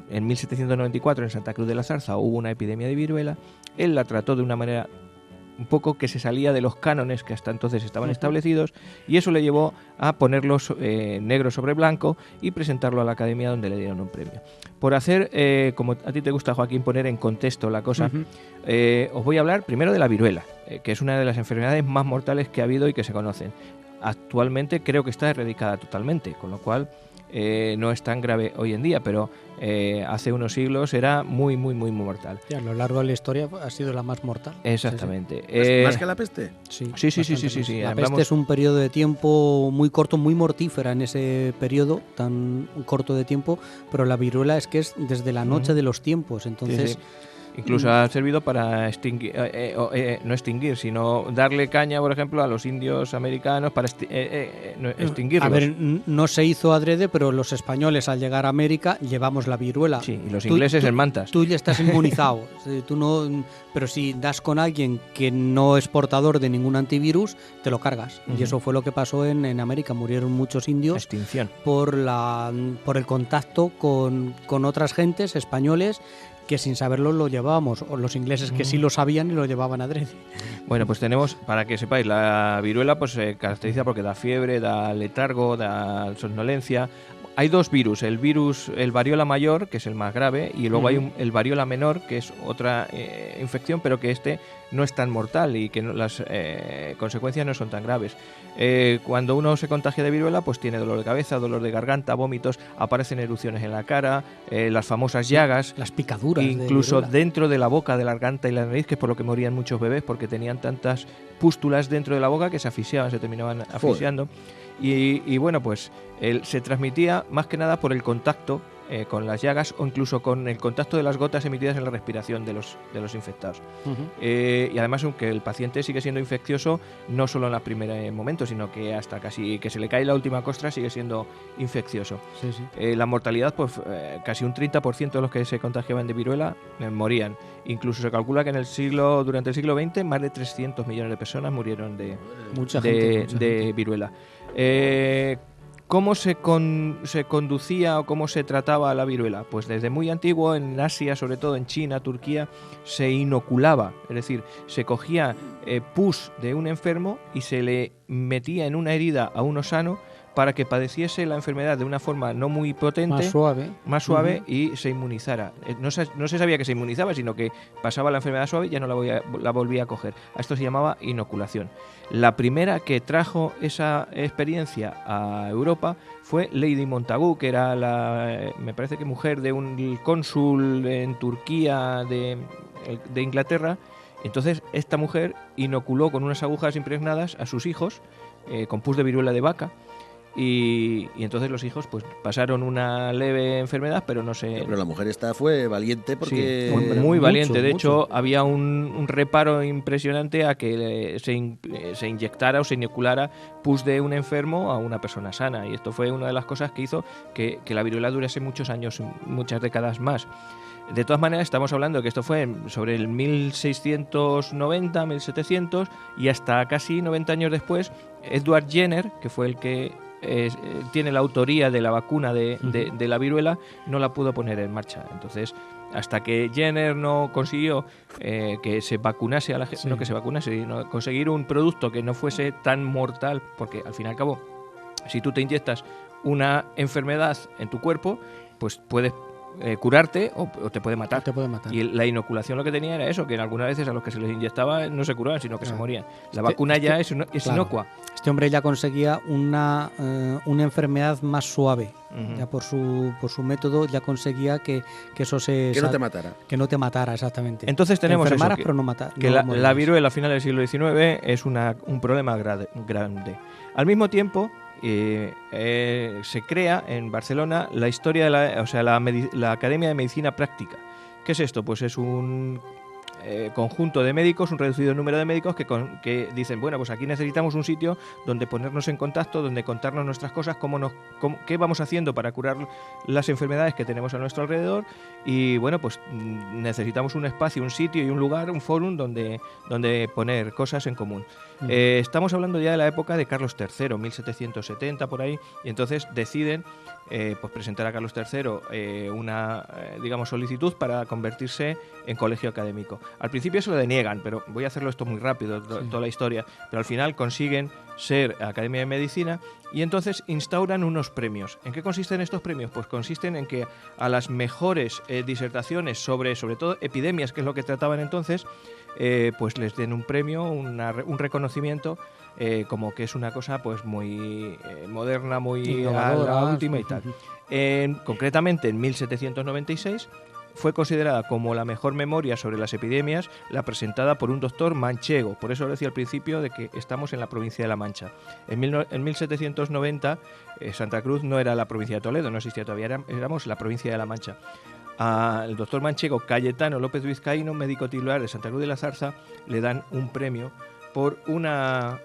[SPEAKER 4] en 1794 en Santa Cruz de la Zarza hubo una epidemia de viruela, él la trató de una manera un poco que se salía de los cánones que hasta entonces estaban establecidos, y eso le llevó a ponerlos negro sobre blanco y presentarlo a la Academia, donde le dieron un premio. Por hacer, como a ti te gusta, Joaquín, poner en contexto la cosa, os voy a hablar primero de la viruela, que es una de las enfermedades más mortales que ha habido y que se conocen. Actualmente creo que está erradicada totalmente, con lo cual no es tan grave hoy en día, pero hace unos siglos era muy, muy, muy mortal.
[SPEAKER 1] Y a lo largo de la historia ha sido la más mortal.
[SPEAKER 4] Exactamente.
[SPEAKER 3] ¿Más que la peste?
[SPEAKER 1] Sí,
[SPEAKER 4] Sí.
[SPEAKER 1] bastante más. La
[SPEAKER 4] Hablamos-
[SPEAKER 1] peste es un periodo de tiempo muy corto, muy mortífera en ese periodo tan corto de tiempo, pero la viruela es que es desde la noche de los tiempos, entonces...
[SPEAKER 4] Sí. Incluso ha servido para extinguir, no extinguir, sino darle caña, por ejemplo, a los indios americanos para extinguirlos.
[SPEAKER 1] A ver, no se hizo adrede, pero los españoles al llegar a América llevamos la viruela.
[SPEAKER 4] Sí, y los ingleses en mantas.
[SPEAKER 1] Tú ya estás inmunizado, tú no, pero si das con alguien que no es portador de ningún antivirus, te lo cargas. Y eso fue lo que pasó en América. Murieron muchos indios
[SPEAKER 4] Extinción.
[SPEAKER 1] por el contacto con otras gentes españoles que sin saberlo lo llevábamos, o los ingleses que sí lo sabían y lo llevaban adrede.
[SPEAKER 4] Bueno, pues tenemos, para que sepáis, la viruela pues se caracteriza porque da fiebre, da letargo, da somnolencia. Hay dos virus, el variola mayor, que es el más grave, y luego hay el variola menor, que es otra infección, pero que no es tan mortal y que las consecuencias no son tan graves. Cuando uno se contagia de viruela, pues tiene dolor de cabeza, dolor de garganta, vómitos, aparecen erupciones en la cara, las famosas llagas,
[SPEAKER 1] Las picaduras.
[SPEAKER 4] incluso
[SPEAKER 1] de viruela.
[SPEAKER 4] dentro de la boca, de la garganta y la nariz, que es por lo que morían muchos bebés, porque tenían tantas pústulas dentro de la boca que se asfixiaban, se terminaban asfixiando. Y bueno, pues se transmitía más que nada por el contacto con las llagas o incluso con el contacto de las gotas emitidas en la respiración de los infectados. Y además, aunque el paciente sigue siendo infeccioso, no solo en los primeros momentos, sino que hasta casi que se le cae la última costra sigue siendo infeccioso.
[SPEAKER 1] Sí.
[SPEAKER 4] La mortalidad, pues casi un 30% de los que se contagiaban de viruela morían. Incluso se calcula que durante el siglo XX más de 300 millones de personas murieron
[SPEAKER 1] Mucha
[SPEAKER 4] de
[SPEAKER 1] gente.
[SPEAKER 4] viruela. ¿Cómo se conducía o cómo se trataba la viruela? Pues desde muy antiguo, en Asia, sobre todo en China, Turquía, se inoculaba, es decir, se cogía pus de un enfermo y se le metía en una herida a uno sano para que padeciese la enfermedad de una forma no muy potente,
[SPEAKER 1] Más suave.
[SPEAKER 4] y se inmunizara. No se sabía que se inmunizaba, sino que pasaba la enfermedad suave y ya no la volvía a coger. A esto se llamaba inoculación. La primera que trajo esa experiencia a Europa fue Lady Montagu, que era me parece que mujer de un cónsul en Turquía de Inglaterra. Entonces esta mujer inoculó con unas agujas impregnadas a sus hijos con pus de viruela de vaca. Y entonces los hijos pues pasaron una leve enfermedad, pero no se...
[SPEAKER 3] Pero la mujer esta fue valiente porque...
[SPEAKER 4] Sí, muy
[SPEAKER 1] mucho,
[SPEAKER 4] valiente. De
[SPEAKER 1] mucho.
[SPEAKER 4] hecho, había un reparo impresionante a que se inyectara o se inoculara pus de un enfermo a una persona sana. Y esto fue una de las cosas que hizo que la viruela durase muchos años, muchas décadas más. De todas maneras, estamos hablando de que esto fue sobre el 1690, 1700, y hasta casi 90 años después, Edward Jenner, que fue el que tiene la autoría de la vacuna de la viruela, no la pudo poner en marcha. Entonces, hasta que Jenner no consiguió que se vacunase a la gente, no que se vacunase, sino conseguir un producto que no fuese tan mortal, porque al fin y al cabo, si tú te inyectas una enfermedad en tu cuerpo, pues puedes curarte o te puede matar.
[SPEAKER 1] Te puede matar.
[SPEAKER 4] Y la inoculación lo que tenía era eso, que en algunas veces a los que se les inyectaba no se curaban, sino que se morían. La vacuna ya es
[SPEAKER 1] claro.
[SPEAKER 4] inocua.
[SPEAKER 1] Este hombre ya conseguía una enfermedad más suave. Ya por su método ya conseguía que eso se...
[SPEAKER 3] Que no te matara.
[SPEAKER 1] Que no te matara, exactamente.
[SPEAKER 4] Entonces tenemos
[SPEAKER 1] enfermaras,
[SPEAKER 4] eso,
[SPEAKER 1] pero no matar.
[SPEAKER 4] Que la viruela a finales del siglo XIX es un problema grande. Al mismo tiempo, se crea en Barcelona la historia de la Academia de Medicina Práctica. ¿Qué es esto? Pues es un conjunto de médicos, un reducido número de médicos que dicen, bueno, pues aquí necesitamos un sitio donde ponernos en contacto, donde contarnos nuestras cosas, qué vamos haciendo para curar las enfermedades que tenemos a nuestro alrededor, y bueno, pues necesitamos un espacio, un sitio y un lugar, un fórum donde poner cosas en común. Estamos hablando ya de la época de Carlos III, 1770 por ahí, y entonces deciden pues presentar a Carlos III una digamos solicitud para convertirse en colegio académico. Al principio se lo deniegan, pero voy a hacerlo esto muy rápido, toda la historia, pero al final consiguen ser Academia de Medicina y entonces instauran unos premios. ¿En qué consisten estos premios? Pues consisten en que a las mejores disertaciones sobre todo epidemias, que es lo que trataban entonces, pues les den un premio, un reconocimiento, como que es una cosa pues muy moderna, muy
[SPEAKER 1] innovadora,
[SPEAKER 4] a la última y tal. Concretamente en 1796 fue considerada como la mejor memoria sobre las epidemias la presentada por un doctor manchego. Por eso lo decía al principio de que estamos en la provincia de La Mancha. En 1790 Santa Cruz no era la provincia de Toledo, no existía todavía, éramos la provincia de La Mancha. Al doctor manchego Cayetano López Vizcaíno, médico titular de Santa Cruz de la Zarza, le dan un premio por una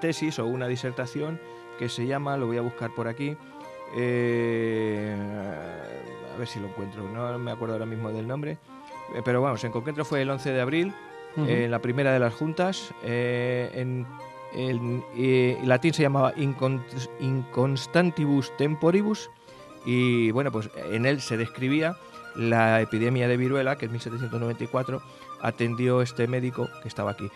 [SPEAKER 4] tesis o una disertación que se llama, lo voy a buscar por aquí, a ver si lo encuentro, no me acuerdo ahora mismo del nombre, pero vamos, en concreto fue el 11 de abril, en la primera de las juntas, en latín se llamaba Inconstantibus Temporibus, y bueno, pues en él se describía la epidemia de viruela que en 1794 atendió este médico que estaba aquí.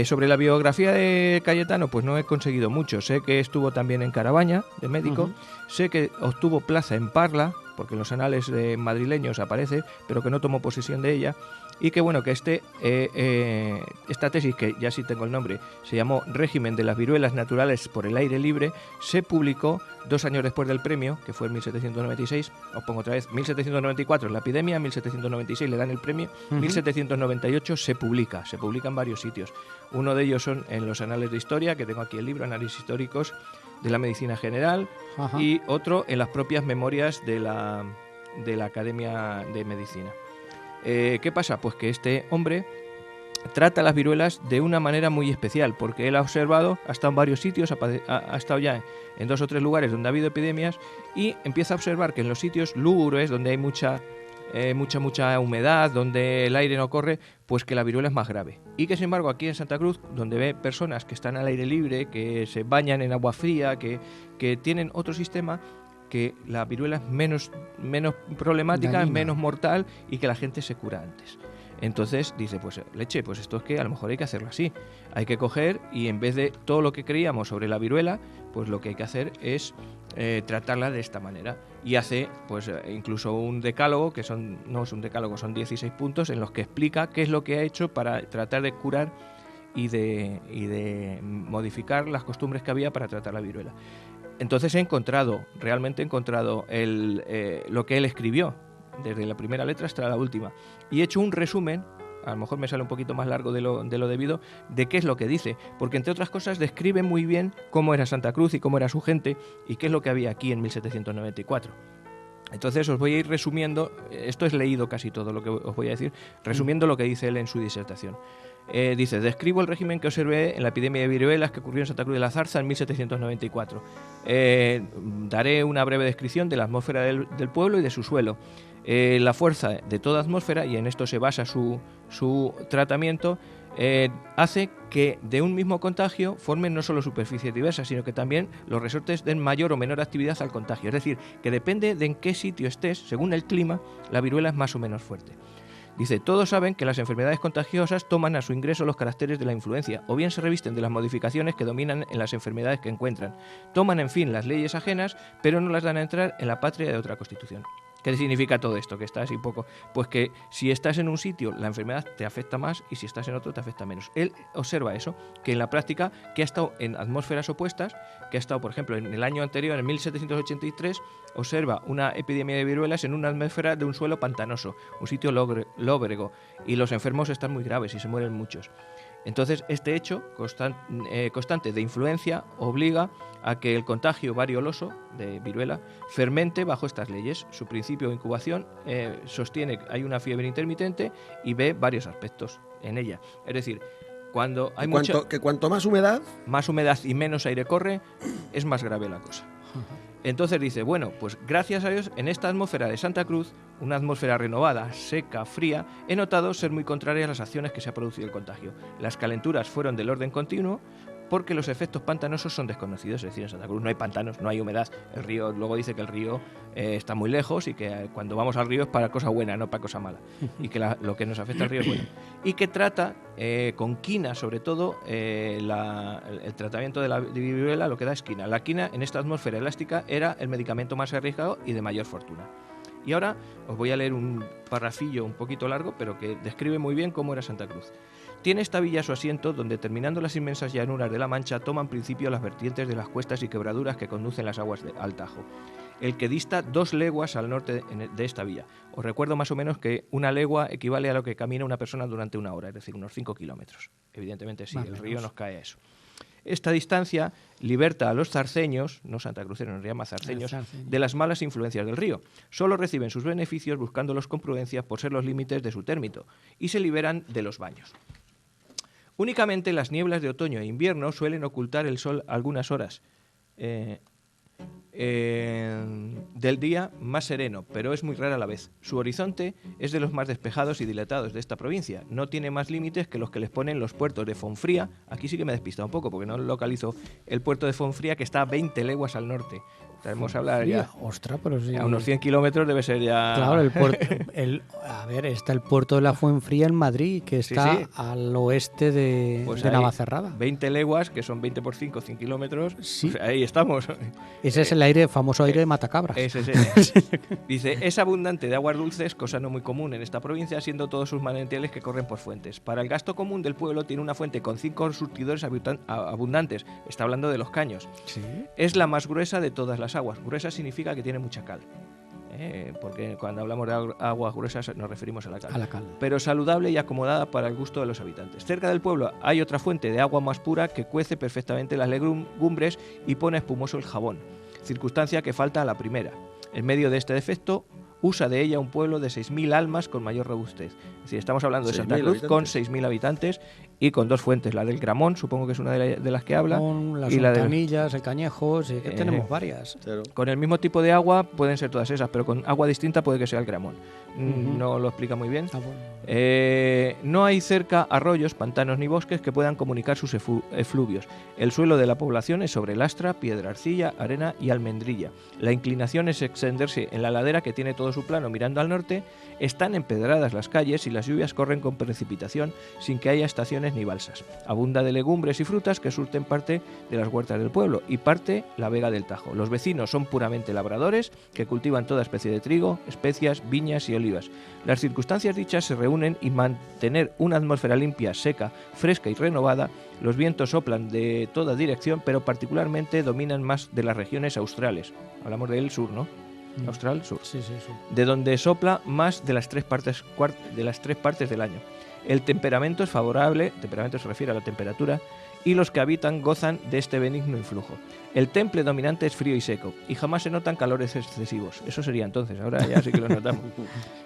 [SPEAKER 4] Sobre la biografía de Cayetano, pues no he conseguido mucho. Sé que estuvo también en Carabaña, de médico. Sé que obtuvo plaza en Parla, porque en los anales madrileños aparece, pero que no tomó posesión de ella. Y que bueno, que esta tesis, que ya sí tengo el nombre, se llamó Régimen de las viruelas naturales por el aire libre, se publicó 2 años después del premio, que fue en 1796, os pongo otra vez, 1794 es la epidemia, 1796 le dan el premio, 1798 se publica en varios sitios. Uno de ellos son en los anales de historia, que tengo aquí el libro, Análisis históricos de la medicina general, y otro en las propias memorias de la Academia de Medicina. ¿Qué pasa? Pues que este hombre trata las viruelas de una manera muy especial, porque él ha observado, ha estado en varios sitios, ha estado ya en 2 o 3 lugares donde ha habido epidemias, y empieza a observar que en los sitios lúgubres, donde hay mucha humedad, donde el aire no corre, pues que la viruela es más grave. Y que sin embargo aquí en Santa Cruz, donde ve personas que están al aire libre, que se bañan en agua fría, que tienen otro sistema, que la viruela es menos problemática, es menos mortal y que la gente se cura antes. Entonces dice, pues leche, pues esto es que a lo mejor hay que hacerlo así. Hay que coger y en vez de todo lo que creíamos sobre la viruela, pues lo que hay que hacer es tratarla de esta manera. Y hace pues incluso un decálogo, que no es un decálogo, son 16 puntos en los que explica qué es lo que ha hecho para tratar de curar y de modificar las costumbres que había para tratar la viruela. Entonces realmente he encontrado lo que él escribió, desde la primera letra hasta la última, y he hecho un resumen, a lo mejor me sale un poquito más largo de lo debido, de qué es lo que dice, porque entre otras cosas describe muy bien cómo era Santa Cruz y cómo era su gente y qué es lo que había aquí en 1794. Entonces os voy a ir resumiendo, esto es leído casi todo lo que os voy a decir, resumiendo lo que dice él en su disertación. Dice, describo el régimen que observé en la epidemia de viruelas que ocurrió en Santa Cruz de la Zarza en 1794. Daré una breve descripción de la atmósfera del pueblo y de su suelo. La fuerza de toda atmósfera, y en esto se basa su tratamiento, hace que de un mismo contagio formen no solo superficies diversas, sino que también los resortes den mayor o menor actividad al contagio. Es decir, que depende de en qué sitio estés, según el clima, la viruela es más o menos fuerte. Dice, todos saben que las enfermedades contagiosas toman a su ingreso los caracteres de la influencia, o bien se revisten de las modificaciones que dominan en las enfermedades que encuentran. Toman, en fin, las leyes ajenas, pero no las dan a entrar en la patria de otra constitución. ¿Qué significa todo esto? Que está así un poco... Pues que si estás en un sitio, la enfermedad te afecta más, y si estás en otro, te afecta menos. Él observa eso, que en la práctica, que ha estado en atmósferas opuestas, que ha estado, por ejemplo, en el año anterior, en 1783, observa una epidemia de viruelas en una atmósfera de un suelo pantanoso, un sitio lóbrego, y los enfermos están muy graves y se mueren muchos. Entonces, este hecho constante de influencia obliga a que el contagio varioloso de viruela fermente bajo estas leyes. Su principio de incubación sostiene que hay una fiebre intermitente y ve varios aspectos en ella. Es decir, cuando hay
[SPEAKER 3] cuanto más humedad
[SPEAKER 4] y menos aire corre, es más grave la cosa. Entonces dice, bueno, pues gracias a Dios, en esta atmósfera de Santa Cruz, una atmósfera renovada, seca, fría, he notado ser muy contraria a las acciones que se ha producido el contagio. Las calenturas fueron del orden continuo, porque los efectos pantanosos son desconocidos. Es decir, en Santa Cruz no hay pantanos, no hay humedad. El río, luego dice que el río está muy lejos y que cuando vamos al río es para cosa buena, no para cosa mala. Y que lo que nos afecta al río es bueno. Y que trata con quina, sobre todo, el tratamiento de la viruela, lo que da es quina. La quina en esta atmósfera elástica era el medicamento más arriesgado y de mayor fortuna. Y ahora os voy a leer un parrafillo un poquito largo, pero que describe muy bien cómo era Santa Cruz. Tiene esta villa su asiento donde, terminando las inmensas llanuras de la Mancha, toman principio las vertientes de las cuestas y quebraduras que conducen las aguas al Tajo, el que dista 2 leguas al norte de esta villa. Os recuerdo más o menos que 1 legua equivale a lo que camina una persona durante 1 hora, es decir, unos 5 kilómetros. Evidentemente sí, el río nos cae a eso. Esta distancia liberta a los zarceños, no santacruceros, nos llama zarceños, de las malas influencias del río. Solo reciben sus beneficios buscándolos con prudencia por ser los límites de su término y se liberan de los baños. Únicamente las nieblas de otoño e invierno suelen ocultar el sol algunas horas del día más sereno, pero es muy rara a la vez. Su horizonte es de los más despejados y dilatados de esta provincia. No tiene más límites que los que les ponen los puertos de Fonfría. Aquí sí que me he despistado un poco porque no localizo el puerto de Fonfría, que está a 20 leguas al norte. Tenemos a hablar ya.
[SPEAKER 1] Ostras, pero sí.
[SPEAKER 4] A unos 100 kilómetros debe ser ya.
[SPEAKER 1] Claro, el puerto. A ver, está el puerto de la Fuenfría en Madrid, que está al oeste de Navacerrada.
[SPEAKER 4] 20 leguas, que son 20 por 5, 100 kilómetros.
[SPEAKER 1] Sí.
[SPEAKER 4] Pues ahí estamos.
[SPEAKER 1] Ese es el famoso aire de Matacabras.
[SPEAKER 4] Ese. Dice, es abundante de aguas dulces, cosa no muy común en esta provincia, siendo todos sus manantiales que corren por fuentes. Para el gasto común del pueblo tiene una fuente con 5 surtidores abundantes. Está hablando de los caños.
[SPEAKER 1] ¿Sí?
[SPEAKER 4] Es la más gruesa de todas las aguas. Gruesa significa que tiene mucha cal. Porque cuando hablamos de aguas gruesas nos referimos a la cal. Pero saludable y acomodada para el gusto de los habitantes. Cerca del pueblo hay otra fuente de agua más pura que cuece perfectamente las legumbres y pone espumoso el jabón, circunstancia que falta a la primera. En medio de este defecto, usa de ella un pueblo de 6.000 almas con mayor robustez. Es decir, estamos hablando de Santa Cruz con 6.000 habitantes y con 2 fuentes, la del Gramón, supongo que es una de las que habla,
[SPEAKER 1] las
[SPEAKER 4] y la
[SPEAKER 1] Fontanillas, el Cañejo, sí, que tenemos varias.
[SPEAKER 3] Claro.
[SPEAKER 4] Con el mismo tipo de agua pueden ser todas esas, pero con agua distinta puede que sea el Gramón. No lo explica muy bien.
[SPEAKER 1] Bueno.
[SPEAKER 4] No hay cerca arroyos, pantanos ni bosques que puedan comunicar sus efluvios. El suelo de la población es sobre lastra, piedra, arcilla, arena y almendrilla. La inclinación es extenderse en la ladera que tiene todo su plano mirando al norte. Están empedradas las calles y las lluvias corren con precipitación sin que haya estaciones ni balsas. Abunda de legumbres y frutas que surten parte de las huertas del pueblo y parte la vega del Tajo. Los vecinos son puramente labradores que cultivan toda especie de trigo, especias, viñas y olivas. Las circunstancias dichas se reúnen y mantener una atmósfera limpia, seca, fresca y renovada. Los vientos soplan de toda dirección, pero particularmente dominan más de las regiones australes. Hablamos del sur, ¿no? Austral, sur.
[SPEAKER 1] Sí.
[SPEAKER 4] De donde sopla más de las 3 partes del año. El temperamento es favorable, temperamento se refiere a la temperatura, y los que habitan gozan de este benigno influjo. El temple dominante es frío y seco, y jamás se notan calores excesivos. Eso sería entonces, ahora ya sí que lo notamos.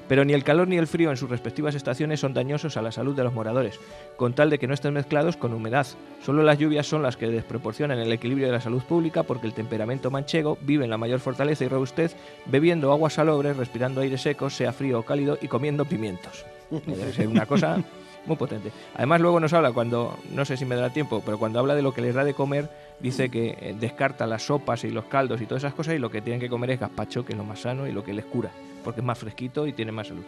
[SPEAKER 4] Pero ni el calor ni el frío en sus respectivas estaciones son dañosos a la salud de los moradores, con tal de que no estén mezclados con humedad. Solo las lluvias son las que desproporcionan el equilibrio de la salud pública, porque el temperamento manchego vive en la mayor fortaleza y robustez, bebiendo agua salobre, respirando aire seco, sea frío o cálido, y comiendo pimientos. Debe ser una cosa muy potente. Además, luego nos habla, cuando, no sé si me dará tiempo, pero cuando habla de lo que les da de comer, dice que descarta las sopas y los caldos y todas esas cosas, y lo que tienen que comer es gazpacho, que es lo más sano y lo que les cura, porque es más fresquito y tiene más salud.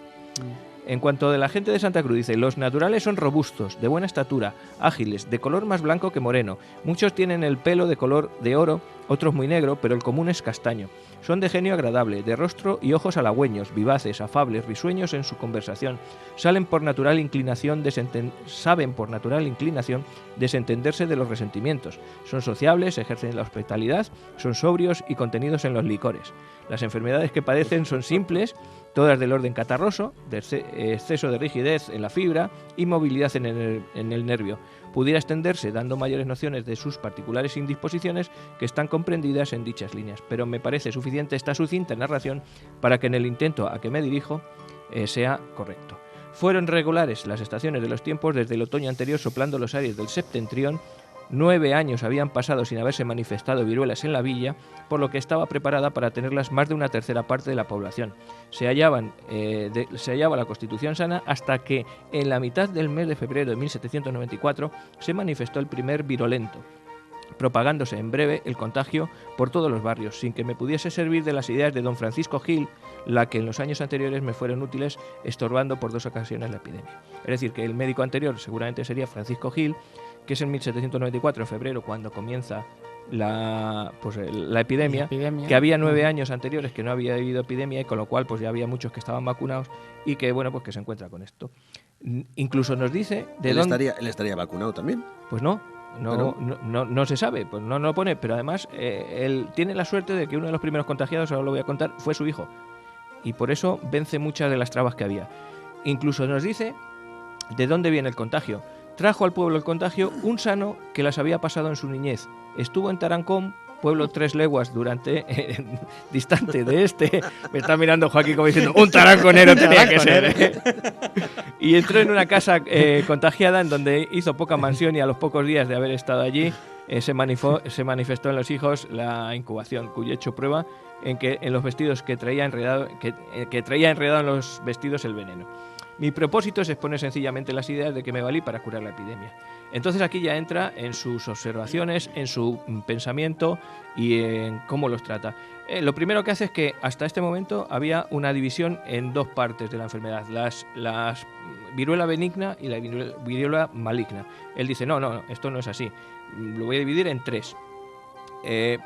[SPEAKER 4] En cuanto de la gente de Santa Cruz, dice, los naturales son robustos, de buena estatura, ágiles, de color más blanco que moreno. Muchos tienen el pelo de color de oro, otros muy negro, pero el común es castaño. Son de genio agradable, de rostro y ojos halagüeños, vivaces, afables, risueños en su conversación. Saben por natural inclinación desentenderse de los resentimientos. Son sociables, ejercen la hospitalidad, son sobrios y contenidos en los licores. Las enfermedades que padecen son simples, todas del orden catarroso, de exceso de rigidez en la fibra y movilidad en el nervio. Pudiera extenderse dando mayores nociones de sus particulares indisposiciones que están comprendidas en dichas líneas, pero me parece suficiente esta sucinta narración para que en el intento a que me dirijo sea correcto. Fueron regulares las estaciones de los tiempos desde el otoño anterior soplando los aires del septentrión. 9 años habían pasado sin haberse manifestado viruelas en la villa, por lo que estaba preparada para tenerlas más de una tercera parte de la población. Se hallaba la Constitución sana hasta que en la mitad del mes de febrero de 1794 se manifestó el primer virulento, propagándose en breve el contagio por todos los barrios, sin que me pudiese servir de las ideas de don Francisco Gil, la que en los años anteriores me fueron útiles, estorbando por 2 ocasiones la epidemia. Es decir, que el médico anterior seguramente sería Francisco Gil, que es en 1794, en febrero, cuando comienza la epidemia, que había 9 años anteriores que no había habido epidemia, y con lo cual pues ya había muchos que estaban vacunados y que, bueno, pues que se encuentra con esto. Incluso nos dice de dónde...
[SPEAKER 3] ¿Él estaría vacunado también?
[SPEAKER 4] Pues no se sabe, pues no lo pone, pero además él tiene la suerte de que uno de los primeros contagiados, ahora lo voy a contar, fue su hijo, y por eso vence muchas de las trabas que había. Incluso nos dice de dónde viene el contagio. Trajo al pueblo el contagio un sano que las había pasado en su niñez. Estuvo en Tarancón, pueblo 3 leguas distante de este. Me está mirando Joaquín como diciendo, un taranconero tenía que ser. Y entró en una casa contagiada en donde hizo poca mansión, y a los pocos días de haber estado allí se manifestó en los hijos la incubación, cuyo hecho prueba en los vestidos que traía enredado en los vestidos el veneno. Mi propósito es exponer sencillamente las ideas de que me valí para curar la epidemia. Entonces aquí ya entra en sus observaciones, en su pensamiento y en cómo los trata. Lo primero que hace es que hasta este momento había una división en 2 partes de la enfermedad, la viruela benigna y la viruela maligna. Él dice, no, esto no es así, lo voy a dividir en 3.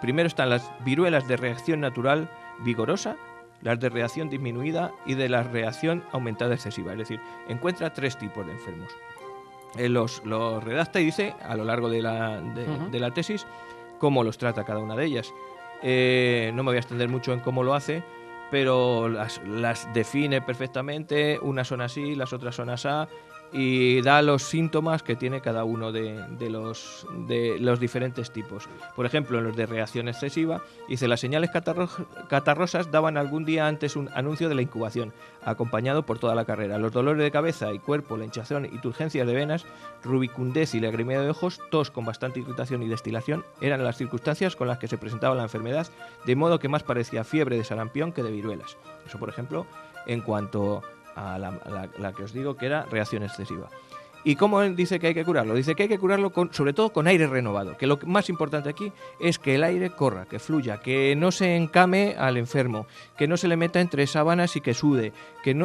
[SPEAKER 4] Primero están las viruelas de reacción natural vigorosa, las de reacción disminuida y de la reacción aumentada excesiva. Es decir, encuentra 3 tipos de enfermos. Los redacta y dice, a lo largo de la tesis, cómo los trata cada una de ellas. No me voy a extender mucho en cómo lo hace, pero las define perfectamente. Unas son así, las otras son asá, y da los síntomas que tiene cada uno de los diferentes tipos. Por ejemplo, en los de reacción excesiva, dice, las señales catarrosas daban algún día antes un anuncio de la incubación, acompañado por toda la carrera. Los dolores de cabeza y cuerpo, la hinchazón y turgencias de venas, rubicundez y lagrimeo de ojos, tos con bastante irritación y destilación, eran las circunstancias con las que se presentaba la enfermedad, de modo que más parecía fiebre de sarampión que de viruelas. Eso, por ejemplo, en cuanto a la que os digo que era reacción excesiva. ¿Y cómo dice que hay que curarlo? Dice que hay que curarlo sobre todo con aire renovado, que lo más importante aquí es que el aire corra, que fluya, que no se encame al enfermo, que no se le meta entre sábanas y que sude,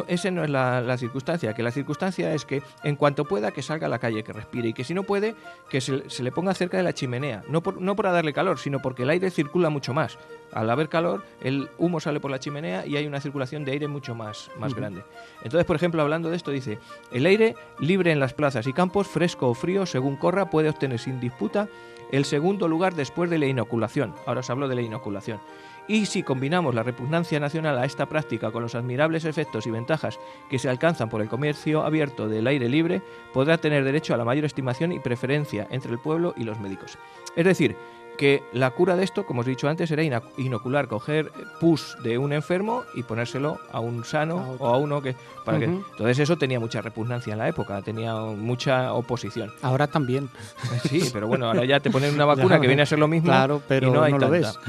[SPEAKER 4] esa no es la circunstancia, que la circunstancia es que en cuanto pueda que salga a la calle, que respire, y que si no puede que se le ponga cerca de la chimenea, no para darle calor, sino porque el aire circula mucho más. Al haber calor, el humo sale por la chimenea y hay una circulación de aire mucho más grande. Entonces, por ejemplo, hablando de esto, dice, el aire libre en las plazas y campos, fresco o frío, según corra, puede obtener sin disputa el segundo lugar después de la inoculación. Ahora os hablo de la inoculación. Y si combinamos la repugnancia nacional a esta práctica con los admirables efectos y ventajas que se alcanzan por el comercio abierto del aire libre, podrá tener derecho a la mayor estimación y preferencia entre el pueblo y los médicos. Es decir, que la cura de esto, como os he dicho antes, era inocular, coger pus de un enfermo y ponérselo a un sano o a uno que... Entonces eso tenía mucha repugnancia en la época, tenía mucha oposición.
[SPEAKER 1] Ahora también.
[SPEAKER 4] Sí, pero bueno, ahora ya te ponen una vacuna que viene a ser lo mismo,
[SPEAKER 1] claro, pero
[SPEAKER 4] y no hay
[SPEAKER 1] no
[SPEAKER 4] tanta.
[SPEAKER 1] lo ves.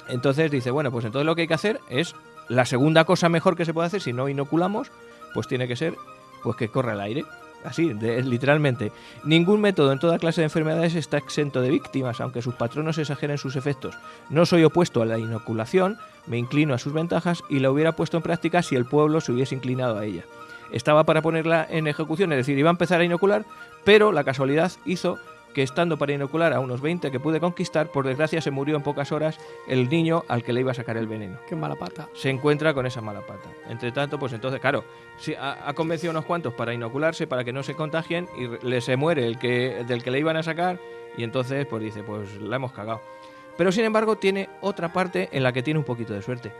[SPEAKER 4] Entonces dice, bueno, pues entonces lo que hay que hacer es, la segunda cosa mejor que se puede hacer si no inoculamos, pues tiene que ser pues que corra el aire. Así, literalmente. Ningún método en toda clase de enfermedades está exento de víctimas, aunque sus patronos exageren sus efectos. No soy opuesto a la inoculación, me inclino a sus ventajas y la hubiera puesto en práctica si el pueblo se hubiese inclinado a ella. Estaba para ponerla en ejecución, es decir, iba a empezar a inocular, pero la casualidad hizo que estando para inocular a unos 20 que pude conquistar, por desgracia se murió en pocas horas el niño al que le iba a sacar el veneno.
[SPEAKER 1] Qué mala pata.
[SPEAKER 4] Se encuentra con esa mala pata. Entre tanto, pues entonces, claro, sí, ha convencido a unos cuantos para inocularse, para que no se contagien, y se muere del que le iban a sacar, y entonces pues dice, pues la hemos cagado. Pero sin embargo tiene otra parte en la que tiene un poquito de suerte.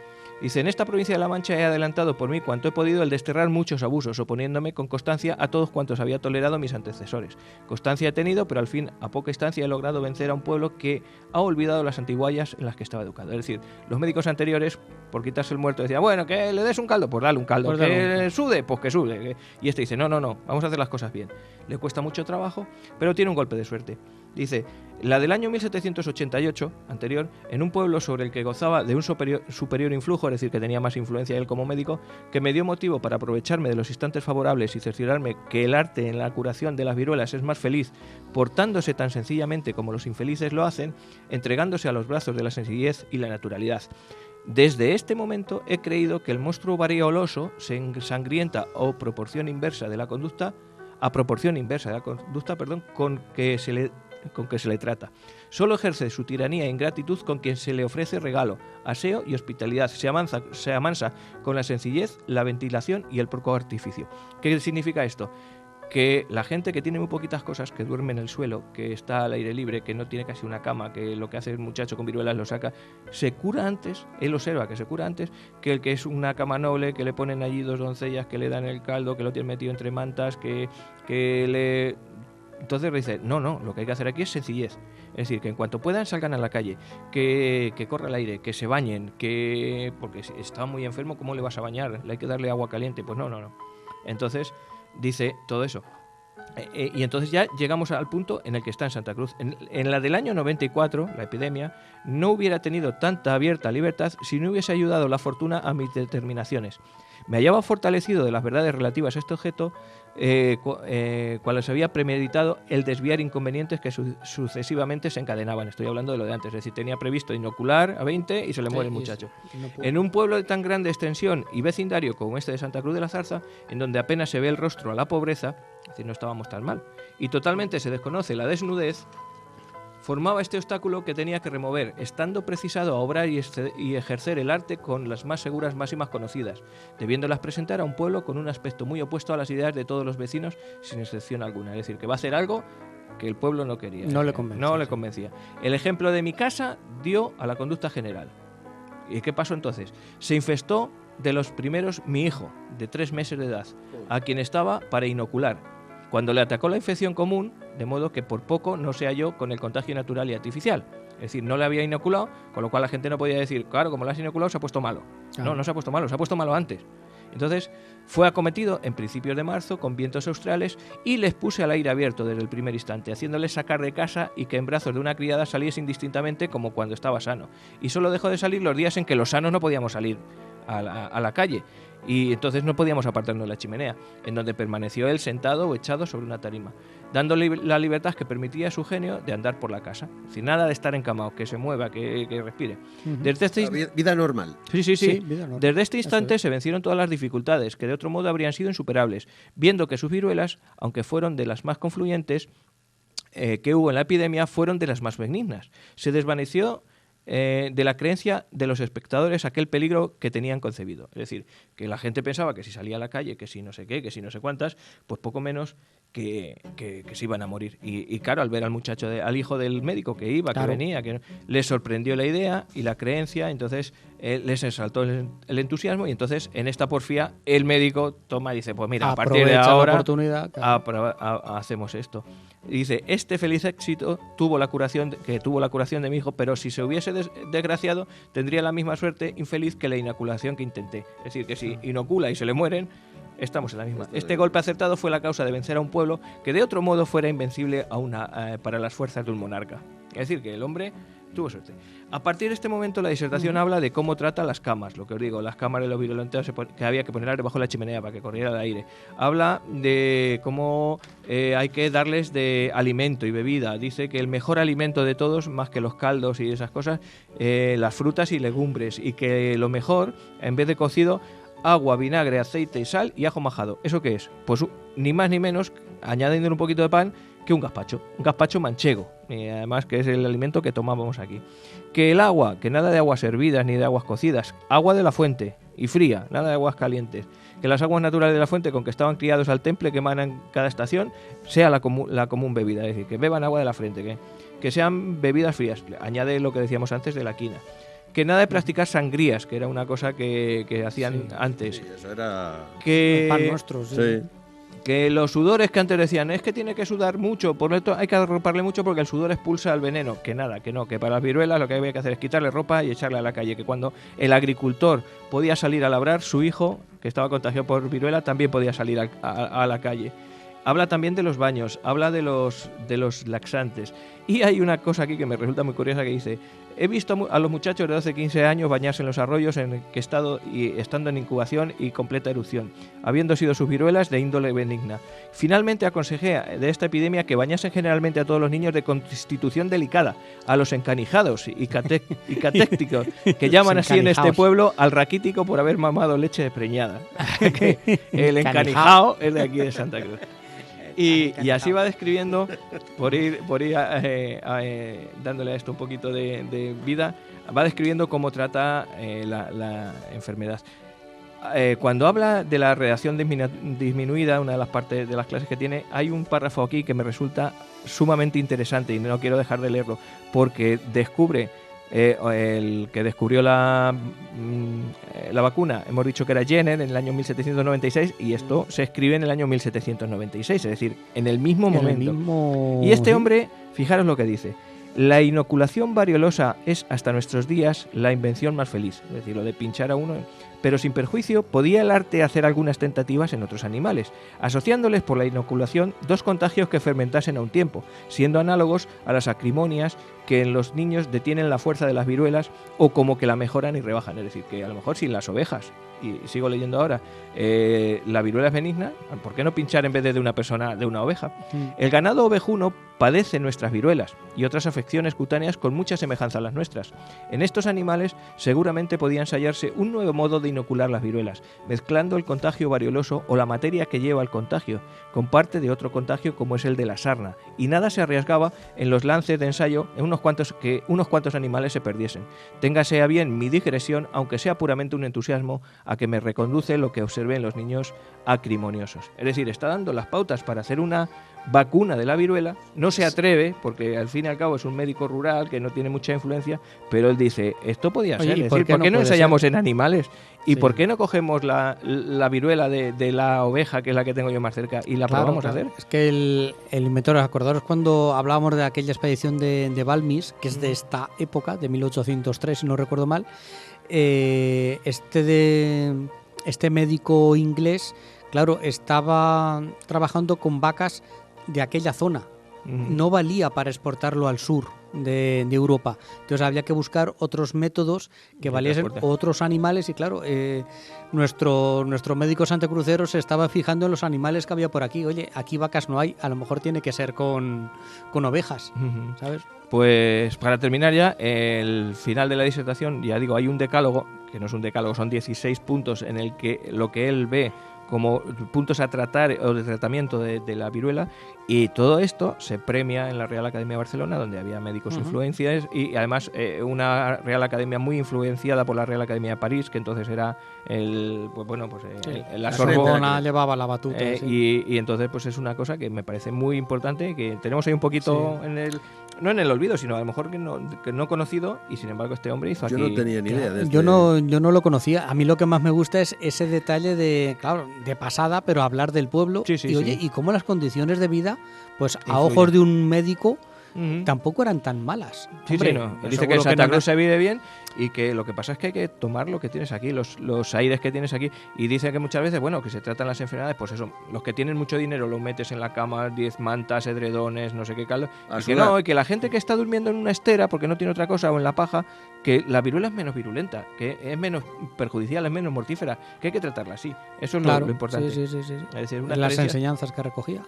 [SPEAKER 4] Dice, en esta provincia de La Mancha he adelantado por mí cuanto he podido el desterrar muchos abusos, oponiéndome con constancia a todos cuantos había tolerado mis antecesores. Constancia he tenido, pero al fin, a poca instancia, he logrado vencer a un pueblo que ha olvidado las antiguallas en las que estaba educado. Es decir, los médicos anteriores, por quitarse el muerto, decían, bueno, que le des un caldo, pues dale un caldo, pues que sude, pues que sude. Y este dice, no, vamos a hacer las cosas bien. Le cuesta mucho trabajo, pero tiene un golpe de suerte. Dice, la del año 1788, anterior, en un pueblo sobre el que gozaba de un superior influjo, es decir, que tenía más influencia él como médico, que me dio motivo para aprovecharme de los instantes favorables y cerciorarme que el arte en la curación de las viruelas es más feliz, portándose tan sencillamente como los infelices lo hacen, entregándose a los brazos de la sencillez y la naturalidad. Desde este momento he creído que el monstruo varioloso se ensangrienta a proporción inversa de la conducta, con que se le trata. Solo ejerce su tiranía e ingratitud con quien se le ofrece regalo, aseo y hospitalidad. Se amansa con la sencillez, la ventilación y el poco artificio. ¿Qué significa esto? Que la gente que tiene muy poquitas cosas, que duerme en el suelo, que está al aire libre, que no tiene casi una cama, que lo que hace el muchacho con viruelas lo saca, se cura antes, él observa que se cura antes que el que es una cama noble, que le ponen allí 2 doncellas, que le dan el caldo, que lo tienen metido entre mantas, que le... Entonces dice, no, lo que hay que hacer aquí es sencillez. Es decir, que en cuanto puedan salgan a la calle, que corra el aire, que se bañen, porque si está muy enfermo, ¿cómo le vas a bañar? ¿Le hay que darle agua caliente? Pues no. Entonces dice todo eso. Y entonces ya llegamos al punto en el que está en Santa Cruz. En la del año 94, la epidemia, no hubiera tenido tanta abierta libertad si no hubiese ayudado la fortuna a mis determinaciones. Me hallaba fortalecido de las verdades relativas a este objeto, cuales había premeditado el desviar inconvenientes que sucesivamente se encadenaban. Estoy hablando de lo de antes, es decir, tenía previsto inocular a 20 y se le muere el muchacho. En un pueblo de tan grande extensión y vecindario como este de Santa Cruz de la Zarza, en donde apenas se ve el rostro a la pobreza, es decir, no estábamos tan mal, y totalmente se desconoce la desnudez, formaba este obstáculo que tenía que remover, estando precisado a obrar y ejercer el arte con las más seguras máximas conocidas, debiéndolas presentar a un pueblo con un aspecto muy opuesto a las ideas de todos los vecinos, sin excepción alguna. Es decir, que va a hacer algo que el pueblo no quería.
[SPEAKER 1] No le convencía.
[SPEAKER 4] El ejemplo de mi casa dio a la conducta general. ¿Y qué pasó entonces? Se infestó de los primeros mi hijo, de 3 meses de edad, a quien estaba para inocular. Cuando le atacó la infección común, de modo que por poco no se halló con el contagio natural y artificial. Es decir, no le había inoculado, con lo cual la gente no podía decir, claro, como lo has inoculado se ha puesto malo. No se ha puesto malo, se ha puesto malo antes. Entonces, fue acometido en principios de marzo con vientos australes y les puse al aire abierto desde el primer instante, haciéndoles sacar de casa y que en brazos de una criada saliese indistintamente como cuando estaba sano. Y solo dejó de salir los días en que los sanos no podíamos salir a la calle. Y entonces no podíamos apartarnos de la chimenea, en donde permaneció él sentado o echado sobre una tarima, dándole la libertad que permitía a su genio de andar por la casa. Es decir, nada de estar encamado, que se mueva, que respire. Desde
[SPEAKER 3] vida normal.
[SPEAKER 4] Sí.
[SPEAKER 1] Vida normal.
[SPEAKER 4] Desde este instante se vencieron todas las dificultades, que de otro modo habrían sido insuperables, viendo que sus viruelas, aunque fueron de las más confluyentes que hubo en la epidemia, fueron de las más benignas. Se desvaneció de la creencia de los espectadores aquel peligro que tenían concebido. Es decir, que la gente pensaba que si salía a la calle, que si no sé qué, que si no sé cuántas, pues poco menos que se iban a morir. Y claro, al ver al muchacho, al hijo del médico que iba, claro, que venía, que les sorprendió la idea y la creencia, entonces les exaltó el entusiasmo y entonces en esta porfía el médico toma y dice, pues mira, a partir de ahora
[SPEAKER 1] la oportunidad, claro,
[SPEAKER 4] hacemos esto. Y dice, este feliz éxito tuvo la curación de mi hijo, pero si se hubiese desgraciado, tendría la misma suerte infeliz que la inoculación que intenté. Es decir, que si inocula y se le mueren, estamos en la misma. Este golpe acertado fue la causa de vencer a un pueblo que de otro modo fuera invencible para las fuerzas de un monarca. Es decir, que el hombre tuvo suerte. A partir de este momento la disertación habla de cómo trata las camas, lo que os digo, las camas de los virulentos que había que poner debajo de la chimenea para que corriera el aire. Habla de cómo hay que darles de alimento y bebida. Dice que el mejor alimento de todos, más que los caldos y esas cosas, las frutas y legumbres, y que lo mejor, en vez de cocido, agua, vinagre, aceite y sal y ajo majado. ¿Eso qué es? Pues ni más ni menos, añadiendo un poquito de pan, que un gazpacho manchego, y además que es el alimento que tomábamos aquí. Que el agua, que nada de aguas hervidas ni de aguas cocidas, agua de la fuente y fría, nada de aguas calientes. Que las aguas naturales de la fuente con que estaban criados al temple que emanan cada estación sea la común bebida, es decir, que beban agua de la fuente, que sean bebidas frías. Añade lo que decíamos antes de la quina. Que nada de practicar sangrías, que era una cosa que hacían antes.
[SPEAKER 3] Sí, eso era
[SPEAKER 4] que
[SPEAKER 1] el pan nuestro, sí.
[SPEAKER 4] Que los sudores que antes decían, es que tiene que sudar mucho, por esto hay que arroparle mucho porque el sudor expulsa el veneno. Que nada, que no, que para las viruelas lo que había que hacer es quitarle ropa y echarle a la calle. Que cuando el agricultor podía salir a labrar, su hijo, que estaba contagiado por viruela, también podía salir a la calle. habla también de los baños, habla de los laxantes. Y hay una cosa aquí que me resulta muy curiosa que dice: he visto a los muchachos de 12-15 años bañarse en los arroyos en que estando en incubación y completa erupción, habiendo sido sus viruelas de índole benigna. Finalmente aconsejé de esta epidemia que bañasen generalmente a todos los niños de constitución delicada, a los encanijados y catécticos, que llaman así en este pueblo al raquítico por haber mamado leche preñada. El encanijado es de aquí de Santa Cruz. Y así va describiendo, por ir dándole a esto un poquito de vida, va describiendo cómo trata la enfermedad. Cuando habla de la radiación disminuida, una de las partes de las clases que tiene, hay un párrafo aquí que me resulta sumamente interesante y no quiero dejar de leerlo, porque descubre el que descubrió la vacuna, hemos dicho que era Jenner en el año 1796, y esto se escribe en el año 1796, es decir, en el mismo momento. Y este hombre, fijaros lo que dice: la inoculación variolosa es hasta nuestros días la invención más feliz, es decir, lo de pinchar a uno, pero sin perjuicio podía el arte hacer algunas tentativas en otros animales, asociándoles por la inoculación dos contagios que fermentasen a un tiempo, siendo análogos a las acrimonias que en los niños detienen la fuerza de las viruelas o como que la mejoran y rebajan. Es decir, que a lo mejor si las ovejas, y sigo leyendo ahora, la viruela es benigna, ¿por qué no pinchar en vez de una persona, de una oveja? El ganado ovejuno padece nuestras viruelas y otras afecciones cutáneas con mucha semejanza a las nuestras. En estos animales seguramente podía ensayarse un nuevo modo de inocular las viruelas, mezclando el contagio varioloso o la materia que lleva al contagio con parte de otro contagio como es el de la sarna, y nada se arriesgaba en los lances de ensayo en que unos cuantos animales se perdiesen. Téngase a bien mi digresión, aunque sea puramente un entusiasmo a que me reconduce lo que observé en los niños acrimoniosos. Es decir, está dando las pautas para hacer una vacuna de la viruela. No se atreve, porque al fin y al cabo es un médico rural que no tiene mucha influencia, pero él dice, esto podía ser. Es decir, ¿por qué no ensayamos en animales? ¿Y por qué no cogemos la viruela de la oveja, que es la que tengo yo más cerca, y la probamos a hacer?
[SPEAKER 1] Es que el inventor, acordaros cuando hablábamos de aquella expedición de Balmis, que es de esta época, de 1803, si no recuerdo mal, este médico inglés, claro, estaba trabajando con vacas de aquella zona. No valía para exportarlo al sur de Europa. Entonces había que buscar otros métodos que valiesen otros animales, y claro, nuestro médico santacrucero se estaba fijando en los animales que había por aquí. Oye, aquí vacas no hay, a lo mejor tiene que ser con ovejas, ¿sabes?
[SPEAKER 4] Pues para terminar ya, el final de la disertación, ya digo, hay un decálogo, que no es un decálogo, son 16 puntos en el que lo que él ve como puntos a tratar o de tratamiento de la viruela, y todo esto se premia en la Real Academia de Barcelona, donde había médicos influencias, y además una Real Academia muy influenciada por la Real Academia de París, que entonces era la
[SPEAKER 1] Sorbona llevaba la batuta.
[SPEAKER 4] Y entonces pues es una cosa que me parece muy importante, que tenemos ahí un poquito no en el olvido, sino a lo mejor que no conocido, y sin embargo este hombre hizo aquí.
[SPEAKER 3] Yo no tenía ni idea.
[SPEAKER 1] Yo no lo conocía. A mí lo que más me gusta es ese detalle de pasada, pero hablar del pueblo. Oye, y cómo las condiciones de vida, pues a ojos de un médico, tampoco eran tan malas.
[SPEAKER 4] Dice que en Santa Cruz se vive bien, y que lo que pasa es que hay que tomar lo que tienes aquí, los aires que tienes aquí, y dice que muchas veces, que se tratan las enfermedades, pues eso, los que tienen mucho dinero lo metes en la cama, 10 mantas, edredones, no sé qué caldo, y que la gente que está durmiendo en una estera porque no tiene otra cosa, o en la paja, que la viruela es menos virulenta, que es menos perjudicial, es menos mortífera, que hay que tratarla así. Eso es lo importante.
[SPEAKER 1] Sí.
[SPEAKER 4] Es decir,
[SPEAKER 1] las enseñanzas que recogía.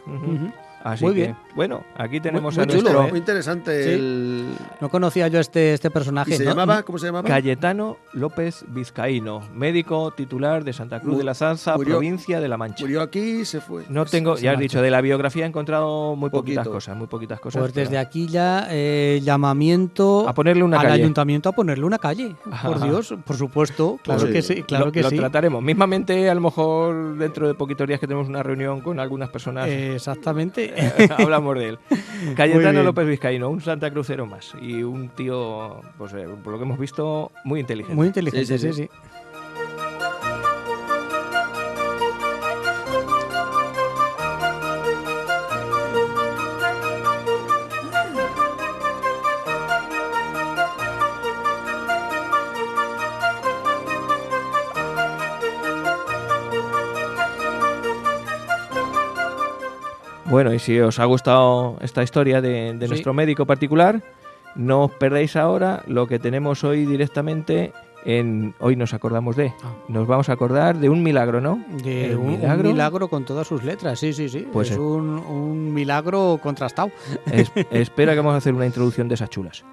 [SPEAKER 4] Así
[SPEAKER 1] muy
[SPEAKER 4] que,
[SPEAKER 1] bien.
[SPEAKER 4] Bueno, aquí tenemos
[SPEAKER 3] muy
[SPEAKER 4] a nuestro...
[SPEAKER 3] chulo, muy interesante.
[SPEAKER 1] No conocía yo este personaje.
[SPEAKER 3] ¿Y se llamaba? ¿Cómo se llamaba?
[SPEAKER 4] Cayetano López Vizcaíno, médico titular de Santa Cruz de la Zanza, provincia de La Mancha.
[SPEAKER 3] Murió aquí y se fue.
[SPEAKER 4] No tengo, ya has dicho, de la biografía he encontrado muy poquitas cosas.
[SPEAKER 1] Pues desde aquí ya llamamiento
[SPEAKER 4] a ponerle una
[SPEAKER 1] al
[SPEAKER 4] calle.
[SPEAKER 1] Ayuntamiento a ponerle una calle. Por Dios, por supuesto, claro que sí,
[SPEAKER 4] lo trataremos. Mismamente, a lo mejor dentro de poquitos días que tenemos una reunión con algunas personas.
[SPEAKER 1] Exactamente.
[SPEAKER 4] Hablamos de él. Cayetano López Vizcaíno, un santacrucero más, y un tío, pues por lo que hemos visto, muy inteligente.
[SPEAKER 1] Muy inteligente, sí.
[SPEAKER 4] Bueno, y si os ha gustado esta historia de
[SPEAKER 1] Sí.
[SPEAKER 4] nuestro médico particular, no os perdáis ahora lo que tenemos hoy directamente en Hoy nos acordamos de. Nos vamos a acordar de un milagro, ¿no?
[SPEAKER 1] De
[SPEAKER 4] El
[SPEAKER 1] un milagro con todas sus letras, sí.
[SPEAKER 4] Pues
[SPEAKER 1] es un milagro contrastado.
[SPEAKER 4] Espera que vamos a hacer una introducción de esas chulas.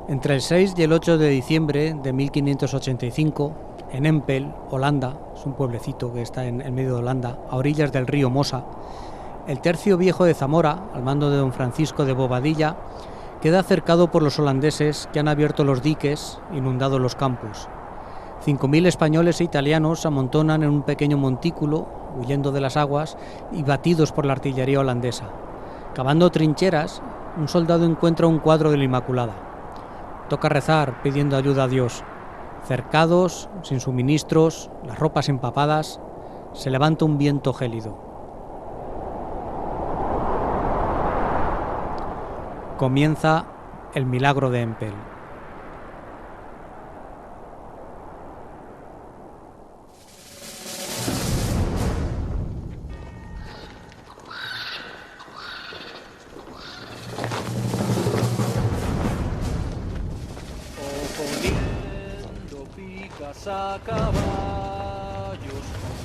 [SPEAKER 1] Entre el 6 y el 8 de diciembre de 1585, en Empel, Holanda, es un pueblecito que está en medio de Holanda, a orillas del río Mosa, el tercio viejo de Zamora, al mando de don Francisco de Bobadilla, queda cercado por los holandeses que han abierto los diques, inundado los campos. 5.000 españoles e italianos se amontonan en un pequeño montículo, huyendo de las aguas y batidos por la artillería holandesa. Cavando trincheras, un soldado encuentra un cuadro de la Inmaculada. Toca rezar pidiendo ayuda a Dios. Cercados, sin suministros, las ropas empapadas, se levanta un viento gélido. Comienza el milagro de Empel.
[SPEAKER 6] A caballos,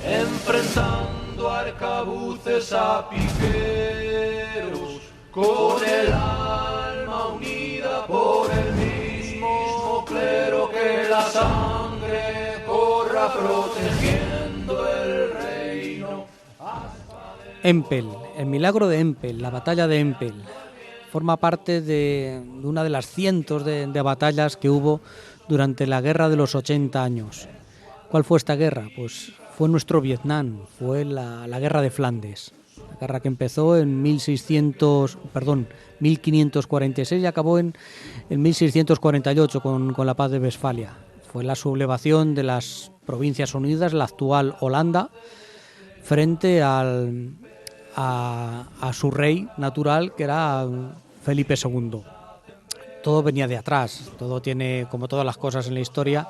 [SPEAKER 6] enfrentando arcabuces a piqueros, con el alma unida por el mismo clero, que la sangre corra protegiendo el reino.
[SPEAKER 1] Empel, el milagro de Empel, la batalla de Empel, forma parte de una de las cientos de batallas que hubo durante la guerra de los 80 años. ¿Cuál fue esta guerra? Pues fue nuestro Vietnam, fue la guerra de Flandes, la guerra que empezó en 1546 y acabó en 1648 con la paz de Westfalia. Fue la sublevación de las Provincias Unidas, la actual Holanda, frente a su rey natural, que era Felipe II. Todo venía de atrás, todo tiene, como todas las cosas en la historia,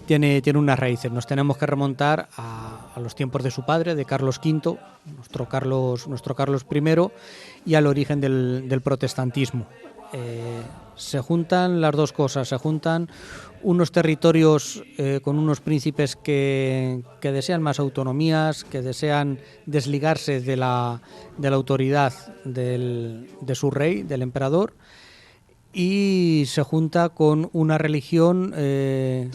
[SPEAKER 1] tiene unas raíces. Nos tenemos que remontar a los tiempos de su padre, de Carlos V, nuestro Carlos I, y al origen del protestantismo. Se juntan las dos cosas, se juntan unos territorios con unos príncipes que desean más autonomías, que desean desligarse de la autoridad de su rey, del emperador, y se junta con una religión que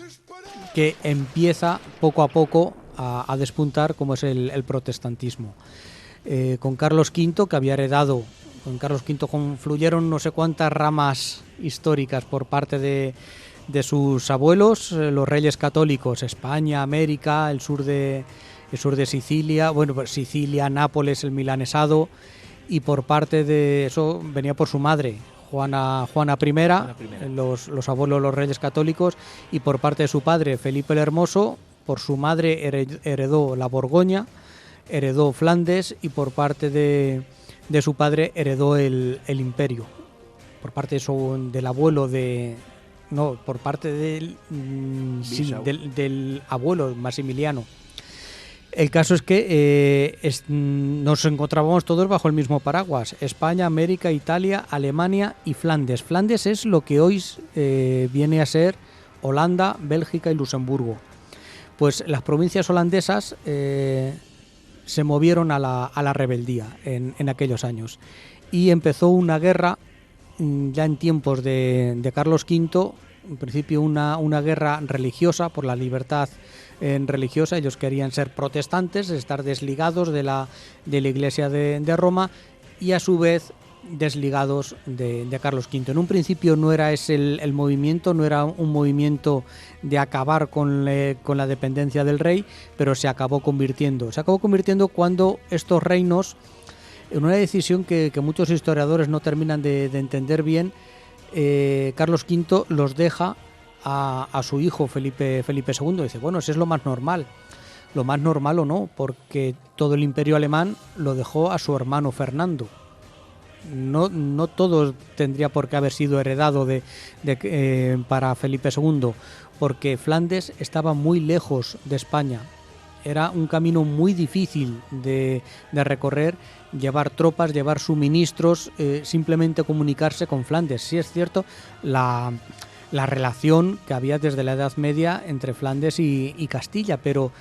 [SPEAKER 1] empieza poco a poco a despuntar, como es el protestantismo. Con Carlos V, que había heredado, con Carlos V confluyeron no sé cuántas ramas históricas por parte de sus abuelos, los reyes católicos, España, América, el sur de Sicilia, bueno, pues Sicilia, Nápoles, el milanesado, y por parte de eso venía por su madre, Juana I, los abuelos, los reyes católicos, y por parte de su padre, Felipe el Hermoso, por su madre heredó la Borgoña, heredó Flandes, y por parte de su padre heredó el imperio. Por parte del abuelo por parte del abuelo Maximiliano. El caso es que nos encontrábamos todos bajo el mismo paraguas: España, América, Italia, Alemania y Flandes. Flandes es lo que hoy viene a ser Holanda, Bélgica y Luxemburgo. Pues las provincias holandesas se movieron a la rebeldía en aquellos años, y empezó una guerra ya en tiempos de Carlos V, en principio una guerra religiosa por la libertad religiosa. Ellos querían ser protestantes, estar desligados de la Iglesia de Roma, y a su vez desligados de Carlos V. En un principio no era ese el movimiento, no era un movimiento de acabar con la dependencia del rey, pero se acabó convirtiendo cuando estos reinos, en una decisión que muchos historiadores no terminan de entender bien, Carlos V los deja a su hijo Felipe II. Dice, bueno, eso es lo más normal. lo más normal o no, porque todo el imperio alemán lo dejó a su hermano Fernando. No todo tendría por qué haber sido heredado para Felipe II, porque Flandes estaba muy lejos de España. Era un camino muy difícil de recorrer, llevar tropas, llevar suministros, simplemente comunicarse con Flandes. Sí es cierto la relación que había desde la Edad Media entre Flandes y Castilla, pero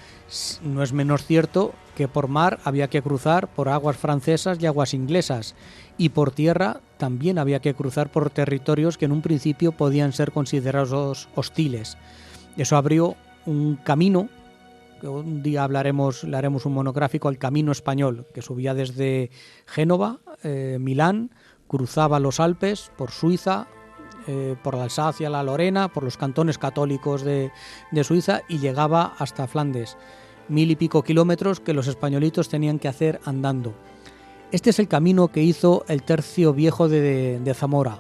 [SPEAKER 1] no es menos cierto que por mar había que cruzar por aguas francesas y aguas inglesas, y por tierra también había que cruzar por territorios que en un principio podían ser considerados hostiles. Eso abrió un camino, que un día le haremos un monográfico, el camino español, que subía desde Génova, Milán, cruzaba los Alpes por Suiza, por la Alsacia, la Lorena, por los cantones católicos de Suiza, y llegaba hasta Flandes. 1000 y pico kilómetros que los españolitos tenían que hacer andando. Este es el camino que hizo el Tercio Viejo de Zamora,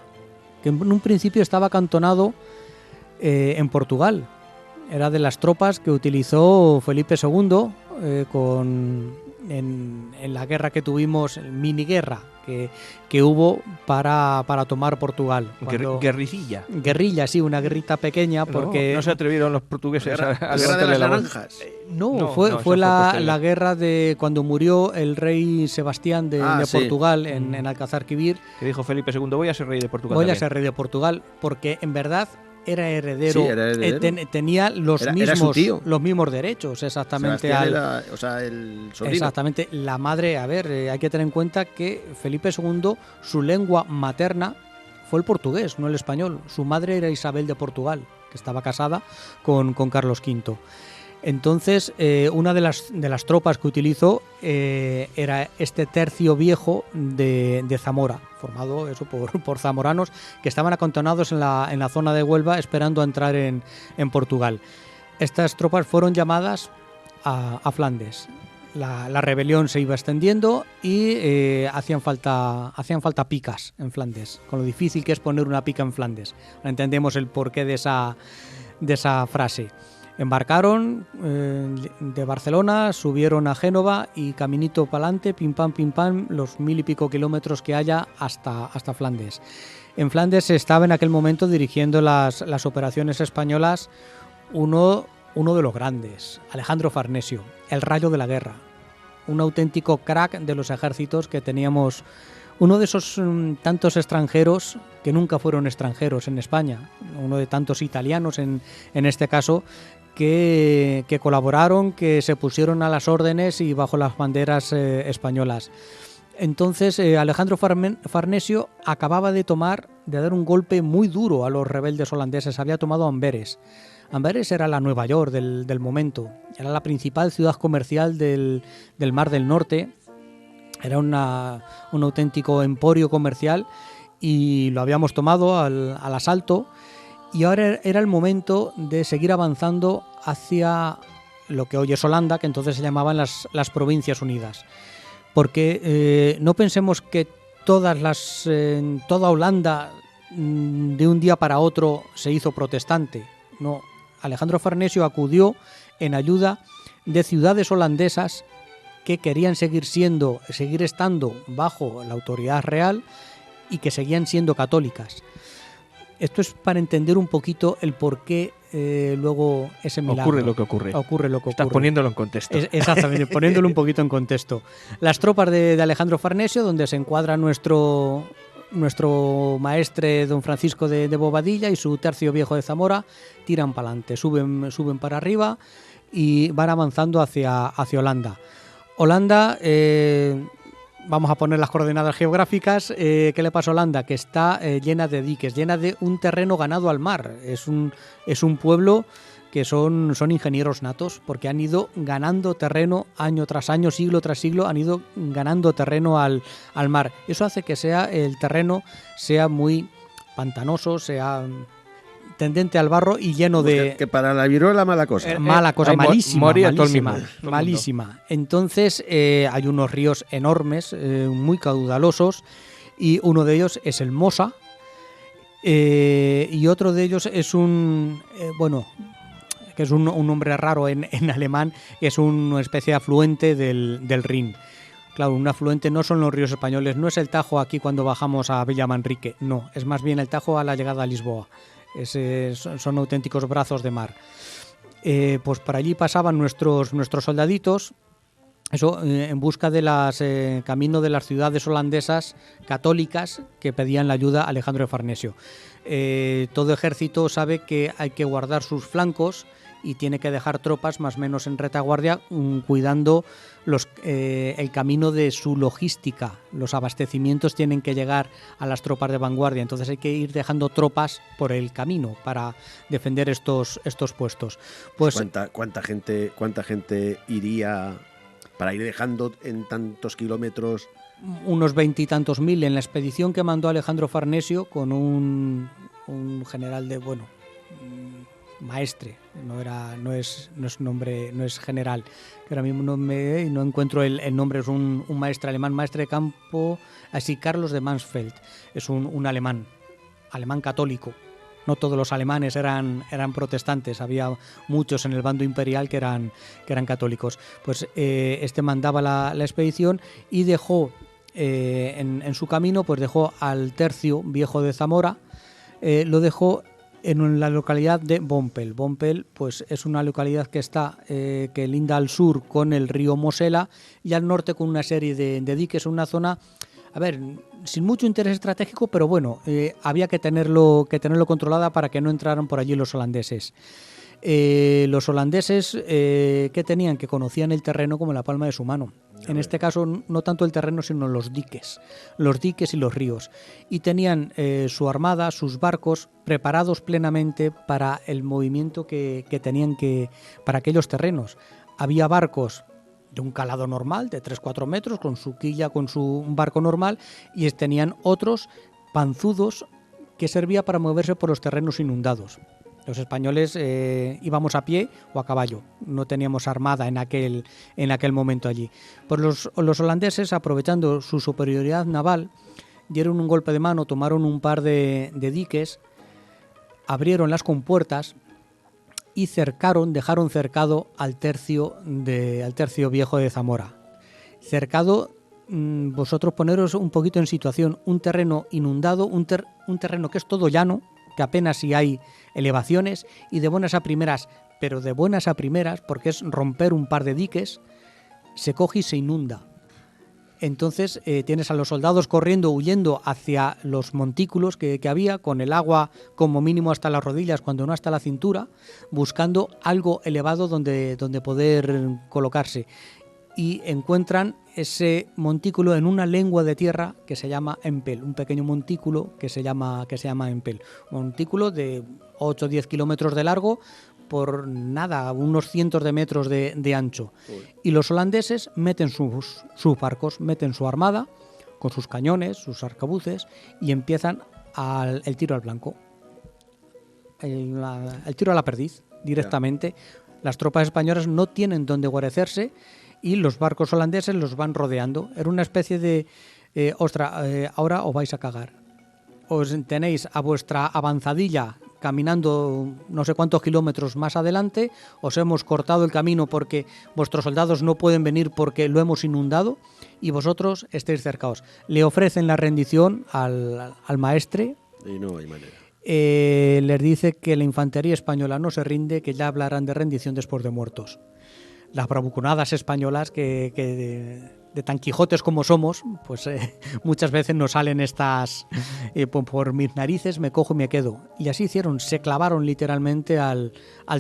[SPEAKER 1] que en un principio estaba acantonado en Portugal. Era de las tropas que utilizó Felipe II en la guerra que tuvimos, mini guerra que hubo para tomar Portugal.
[SPEAKER 4] Guerrilla.
[SPEAKER 1] Guerrilla, sí, una guerrita pequeña, porque
[SPEAKER 4] no se atrevieron los portugueses a
[SPEAKER 3] la guerra de las naranjas.
[SPEAKER 1] Fue la guerra de cuando murió el rey Sebastián de
[SPEAKER 3] sí.
[SPEAKER 1] Portugal en Alcázarquivir.
[SPEAKER 4] Que dijo Felipe II, voy a ser rey de Portugal.
[SPEAKER 1] Voy a ser rey de Portugal, porque en verdad era heredero,
[SPEAKER 3] sí, era heredero.
[SPEAKER 1] Tenía
[SPEAKER 3] era su tío.
[SPEAKER 1] Los mismos derechos, exactamente.
[SPEAKER 3] El sobrino.
[SPEAKER 1] Exactamente. La madre, hay que tener en cuenta que Felipe II, su lengua materna fue el portugués, no el español. Su madre era Isabel de Portugal, que estaba casada con Carlos V. Entonces, una de las tropas que utilizó era este Tercio Viejo de Zamora, formado eso por zamoranos que estaban acantonados en la zona de Huelva esperando a entrar en Portugal. Estas tropas fueron llamadas a Flandes. La rebelión se iba extendiendo y hacían falta picas en Flandes, con lo difícil que es poner una pica en Flandes. Ahora entendemos el porqué de esa frase. Embarcaron de Barcelona, subieron a Génova y caminito para adelante, pim pam, los 1000 y pico kilómetros que haya hasta Flandes. En Flandes se estaba en aquel momento dirigiendo las operaciones españolas uno de los grandes, Alejandro Farnesio, el rayo de la guerra, un auténtico crack de los ejércitos que teníamos. Uno de esos tantos extranjeros que nunca fueron extranjeros en España, uno de tantos italianos en este caso, que colaboraron, que se pusieron a las órdenes y bajo las banderas españolas. Entonces Alejandro Farnesio acababa de dar un golpe muy duro a los rebeldes holandeses. Había tomado Amberes. Amberes era la Nueva York del momento, era la principal ciudad comercial del Mar del Norte. Era un auténtico emporio comercial y lo habíamos tomado al asalto, y ahora era el momento de seguir avanzando hacia lo que hoy es Holanda, que entonces se llamaban las Provincias Unidas. Porque no pensemos que toda Holanda de un día para otro se hizo protestante. No, Alejandro Farnesio acudió en ayuda de ciudades holandesas que querían seguir estando bajo la autoridad real y que seguían siendo católicas. Esto es para entender un poquito el por qué luego ese milagro.
[SPEAKER 4] Ocurre lo que ocurre. Estás poniéndolo en contexto.
[SPEAKER 1] Exactamente, poniéndolo un poquito en contexto. Las tropas de Alejandro Farnesio, donde se encuadra nuestro maestre don Francisco de Bobadilla y su Tercio Viejo de Zamora, tiran para adelante, suben para arriba y van avanzando hacia Holanda. Holanda, vamos a poner las coordenadas geográficas. ¿Qué le pasa a Holanda? Que está llena de diques, llena de un terreno ganado al mar. Es un pueblo que son ingenieros natos, porque han ido ganando terreno año tras año, siglo tras siglo, han ido ganando terreno al mar. Eso hace que el terreno sea muy pantanoso, sea tendente al barro y lleno de...
[SPEAKER 3] Que para la viruela mala cosa.
[SPEAKER 1] Mala cosa, malísima. Entonces hay unos ríos enormes, muy caudalosos, y uno de ellos es el Mosa, y otro de ellos es que es un nombre raro en alemán, es una especie de afluente del Rin. Claro, un afluente no son los ríos españoles, no es el Tajo aquí cuando bajamos a Villamanrique, no, es más bien el Tajo a la llegada a Lisboa. Son auténticos brazos de mar. Pues por allí pasaban nuestros soldaditos, en busca de camino de las ciudades holandesas católicas que pedían la ayuda a Alejandro de Farnesio. Todo ejército sabe que hay que guardar sus flancos y tiene que dejar tropas más o menos en retaguardia cuidando el camino de su logística. Los abastecimientos tienen que llegar a las tropas de vanguardia, entonces hay que ir dejando tropas por el camino para defender estos puestos. Pues,
[SPEAKER 3] ¿Cuánta gente iría para ir dejando en tantos kilómetros?
[SPEAKER 1] Unos 20 y tantos mil en la expedición que mandó Alejandro Farnesio con un general maestre, no es nombre, no es general, que ahora mismo no encuentro el nombre, es un maestre alemán, maestre de campo, así, Carlos de Mansfeld, es un alemán católico. No todos los alemanes eran protestantes, había muchos en el bando imperial que eran católicos. Pues este mandaba la expedición y dejó en su camino, pues dejó al tercio viejo de Zamora, lo dejó en la localidad de Bompel. Bompel, pues es una localidad que está que linda al sur con el río Mosela y al norte con una serie de diques, una zona, a ver, sin mucho interés estratégico, pero bueno, había que tenerlo controlada para que no entraran por allí los holandeses. Los holandeses ¿qué tenían? Que conocían el terreno como la palma de su mano. En este caso no tanto el terreno sino los diques y los ríos, y tenían su armada, sus barcos preparados plenamente para el movimiento que tenían para aquellos terrenos. Había barcos de un calado normal de 3-4 metros con su quilla, con su barco normal, y tenían otros panzudos que servía para moverse por los terrenos inundados. Los españoles íbamos a pie o a caballo, no teníamos armada en aquel momento allí. Pues los holandeses, aprovechando su superioridad naval, dieron un golpe de mano, tomaron un par de diques, abrieron las compuertas y dejaron cercado al tercio viejo de Zamora. Cercado, vosotros poneros un poquito en situación, un terreno inundado, un terreno que es todo llano, que apenas si hay elevaciones, y de buenas a primeras, porque es romper un par de diques, se coge y se inunda. Entonces tienes a los soldados corriendo, huyendo hacia los montículos que había, con el agua como mínimo hasta las rodillas, cuando no hasta la cintura, buscando algo elevado donde poder colocarse. Y encuentran ese montículo en una lengua de tierra que se llama Empel, un pequeño montículo que se llama Empel. Un montículo de 8 o 10 kilómetros de largo por nada, unos cientos de metros de ancho. Y los holandeses meten sus barcos, meten su armada con sus cañones, sus arcabuces, y empiezan el tiro al blanco. El tiro a la perdiz, directamente. Las tropas españolas no tienen dónde guarecerse y los barcos holandeses los van rodeando. Era una especie de, ahora os vais a cagar. Os tenéis a vuestra avanzadilla caminando no sé cuántos kilómetros más adelante, os hemos cortado el camino porque vuestros soldados no pueden venir porque lo hemos inundado y vosotros estáis cercados. Le ofrecen la rendición al maestre.
[SPEAKER 3] Y no hay manera.
[SPEAKER 1] Les dice que la infantería española no se rinde, que ya hablarán de rendición después de muertos. Las bravuconadas españolas que de tan quijotes como somos, pues muchas veces nos salen estas por mis narices me cojo y me quedo. Y así hicieron, se clavaron literalmente al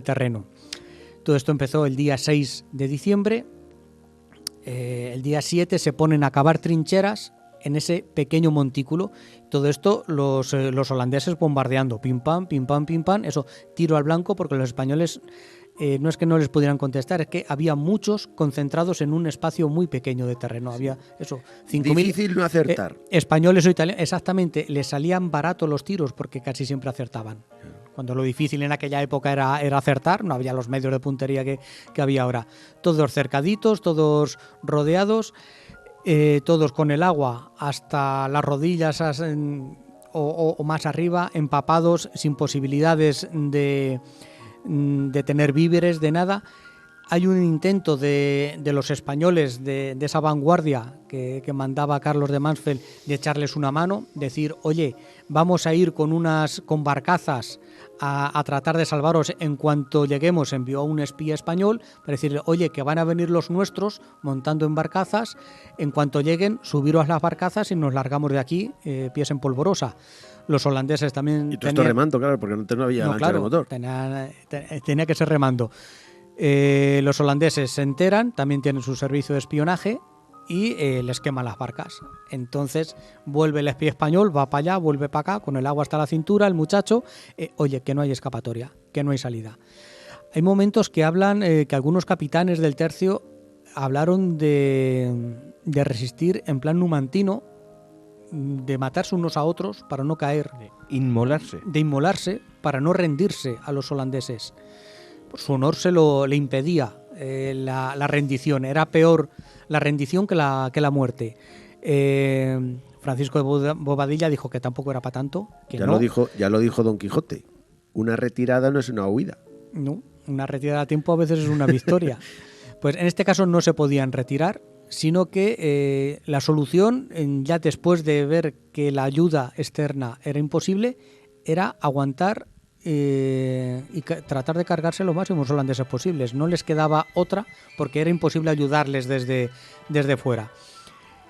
[SPEAKER 1] terreno. Todo esto empezó el día 6 de diciembre. El día 7 se ponen a cavar trincheras en ese pequeño montículo. Todo esto los holandeses bombardeando, pim pam, eso, tiro al blanco, porque los españoles no es que no les pudieran contestar, es que había muchos concentrados en un espacio muy pequeño de terreno. Había eso, 5.000.
[SPEAKER 3] Difícil no acertar.
[SPEAKER 1] Españoles o italianos, exactamente, les salían baratos los tiros porque casi siempre acertaban. Cuando lo difícil en aquella época era acertar, no había los medios de puntería que había ahora. Todos cercaditos, todos rodeados, todos con el agua hasta las rodillas o más arriba, empapados, sin posibilidades de tener víveres, de nada. Hay un intento de los españoles, de esa vanguardia que mandaba Carlos de Mansfeld, de echarles una mano, decir, oye, vamos a ir con barcazas a tratar de salvaros en cuanto lleguemos. Envió a un espía español para decirle, oye, que van a venir los nuestros montando en barcazas, en cuanto lleguen, subiros a las barcazas y nos largamos de aquí, pies en polvorosa. Los holandeses también...
[SPEAKER 3] Y todo esto remando, claro, porque no había lancha de motor.
[SPEAKER 1] Tenía que ser remando. Los holandeses se enteran, también tienen su servicio de espionaje y les queman las barcas. Entonces vuelve el espía español, va para allá, vuelve para acá, con el agua hasta la cintura, el muchacho, oye, que no hay escapatoria, que no hay salida. Hay momentos que hablan, que algunos capitanes del tercio hablaron de resistir en plan numantino, de matarse unos a otros para no caer.
[SPEAKER 4] De
[SPEAKER 1] inmolarse para no rendirse a los holandeses. Su honor le impedía la rendición. Era peor la rendición que la muerte. Francisco de Bobadilla dijo que tampoco era para tanto. Que
[SPEAKER 3] ya
[SPEAKER 1] no.
[SPEAKER 3] Lo dijo Don Quijote. Una retirada no es una huida.
[SPEAKER 1] No, una retirada a tiempo a veces es una victoria. Pues en este caso no se podían retirar, sino que la solución, ya después de ver que la ayuda externa era imposible, era aguantar y tratar de cargarse los máximos holandeses posibles. No les quedaba otra porque era imposible ayudarles desde fuera.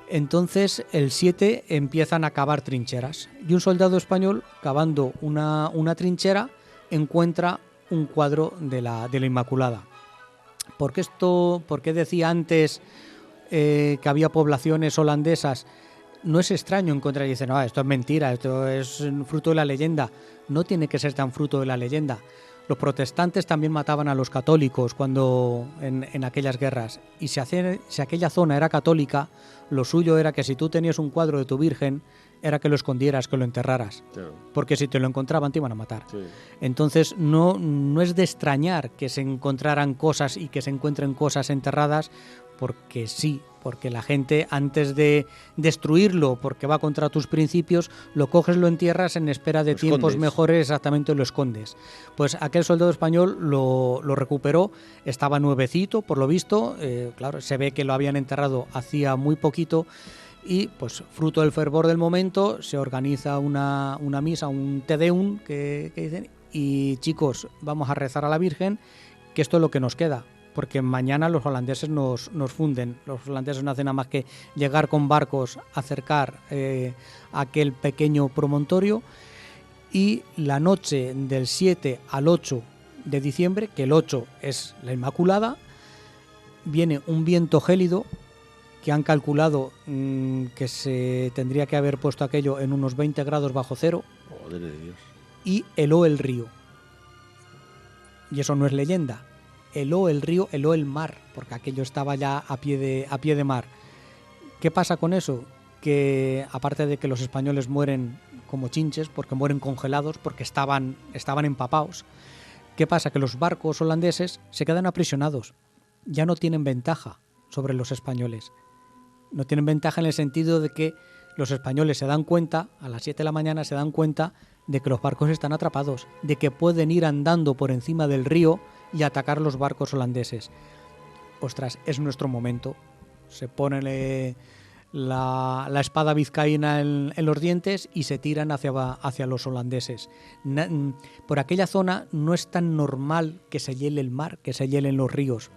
[SPEAKER 1] Entonces el 7 empiezan a cavar trincheras y un soldado español cavando una trinchera encuentra un cuadro de la Inmaculada. ¿Por qué decía antes que había poblaciones holandesas? No es extraño encontrar y dicen, no, esto es mentira, esto es fruto de la leyenda. No tiene que ser tan fruto de la leyenda. Los protestantes también mataban a los católicos cuando en aquellas guerras. Y si aquella zona era católica, lo suyo era que si tú tenías un cuadro de tu Virgen, era que lo escondieras, que lo enterraras. Claro. Porque si te lo encontraban te iban a matar. Sí. Entonces no es de extrañar que se encontraran cosas y que se encuentren cosas enterradas, porque sí, porque la gente antes de destruirlo, porque va contra tus principios, lo coges, lo entierras en espera de tiempos mejores, exactamente lo escondes. Pues aquel soldado español lo recuperó, estaba nuevecito, por lo visto, claro, se ve que lo habían enterrado hacía muy poquito, y pues fruto del fervor del momento se organiza una misa, un Te Deum que dicen, y chicos, vamos a rezar a la Virgen, que esto es lo que nos queda. Porque mañana los holandeses nos funden. Los holandeses no hacen nada más que llegar con barcos, acercar aquel pequeño promontorio, y la noche del 7 al 8 de diciembre, que el 8 es la Inmaculada, viene un viento gélido que han calculado que se tendría que haber puesto aquello en unos 20 grados bajo cero.
[SPEAKER 3] Joder de Dios.
[SPEAKER 1] Y heló el río. Y eso no es leyenda. Heló el río, heló el mar, porque aquello estaba ya a pie de mar. ¿Qué pasa con eso? Que aparte de que los españoles mueren como chinches, porque mueren congelados, porque estaban empapados, ¿qué pasa? Que los barcos holandeses se quedan aprisionados. Ya no tienen ventaja sobre los españoles. No tienen ventaja en el sentido de que los españoles se dan cuenta, a las 7 de la mañana se dan cuenta de que los barcos están atrapados, de que pueden ir andando por encima del río y atacar los barcos holandeses. Ostras, es nuestro momento. Se pone la espada vizcaína en los dientes y se tiran hacia los holandeses. Por aquella zona no es tan normal que se hiele el mar, que se hielen los ríos.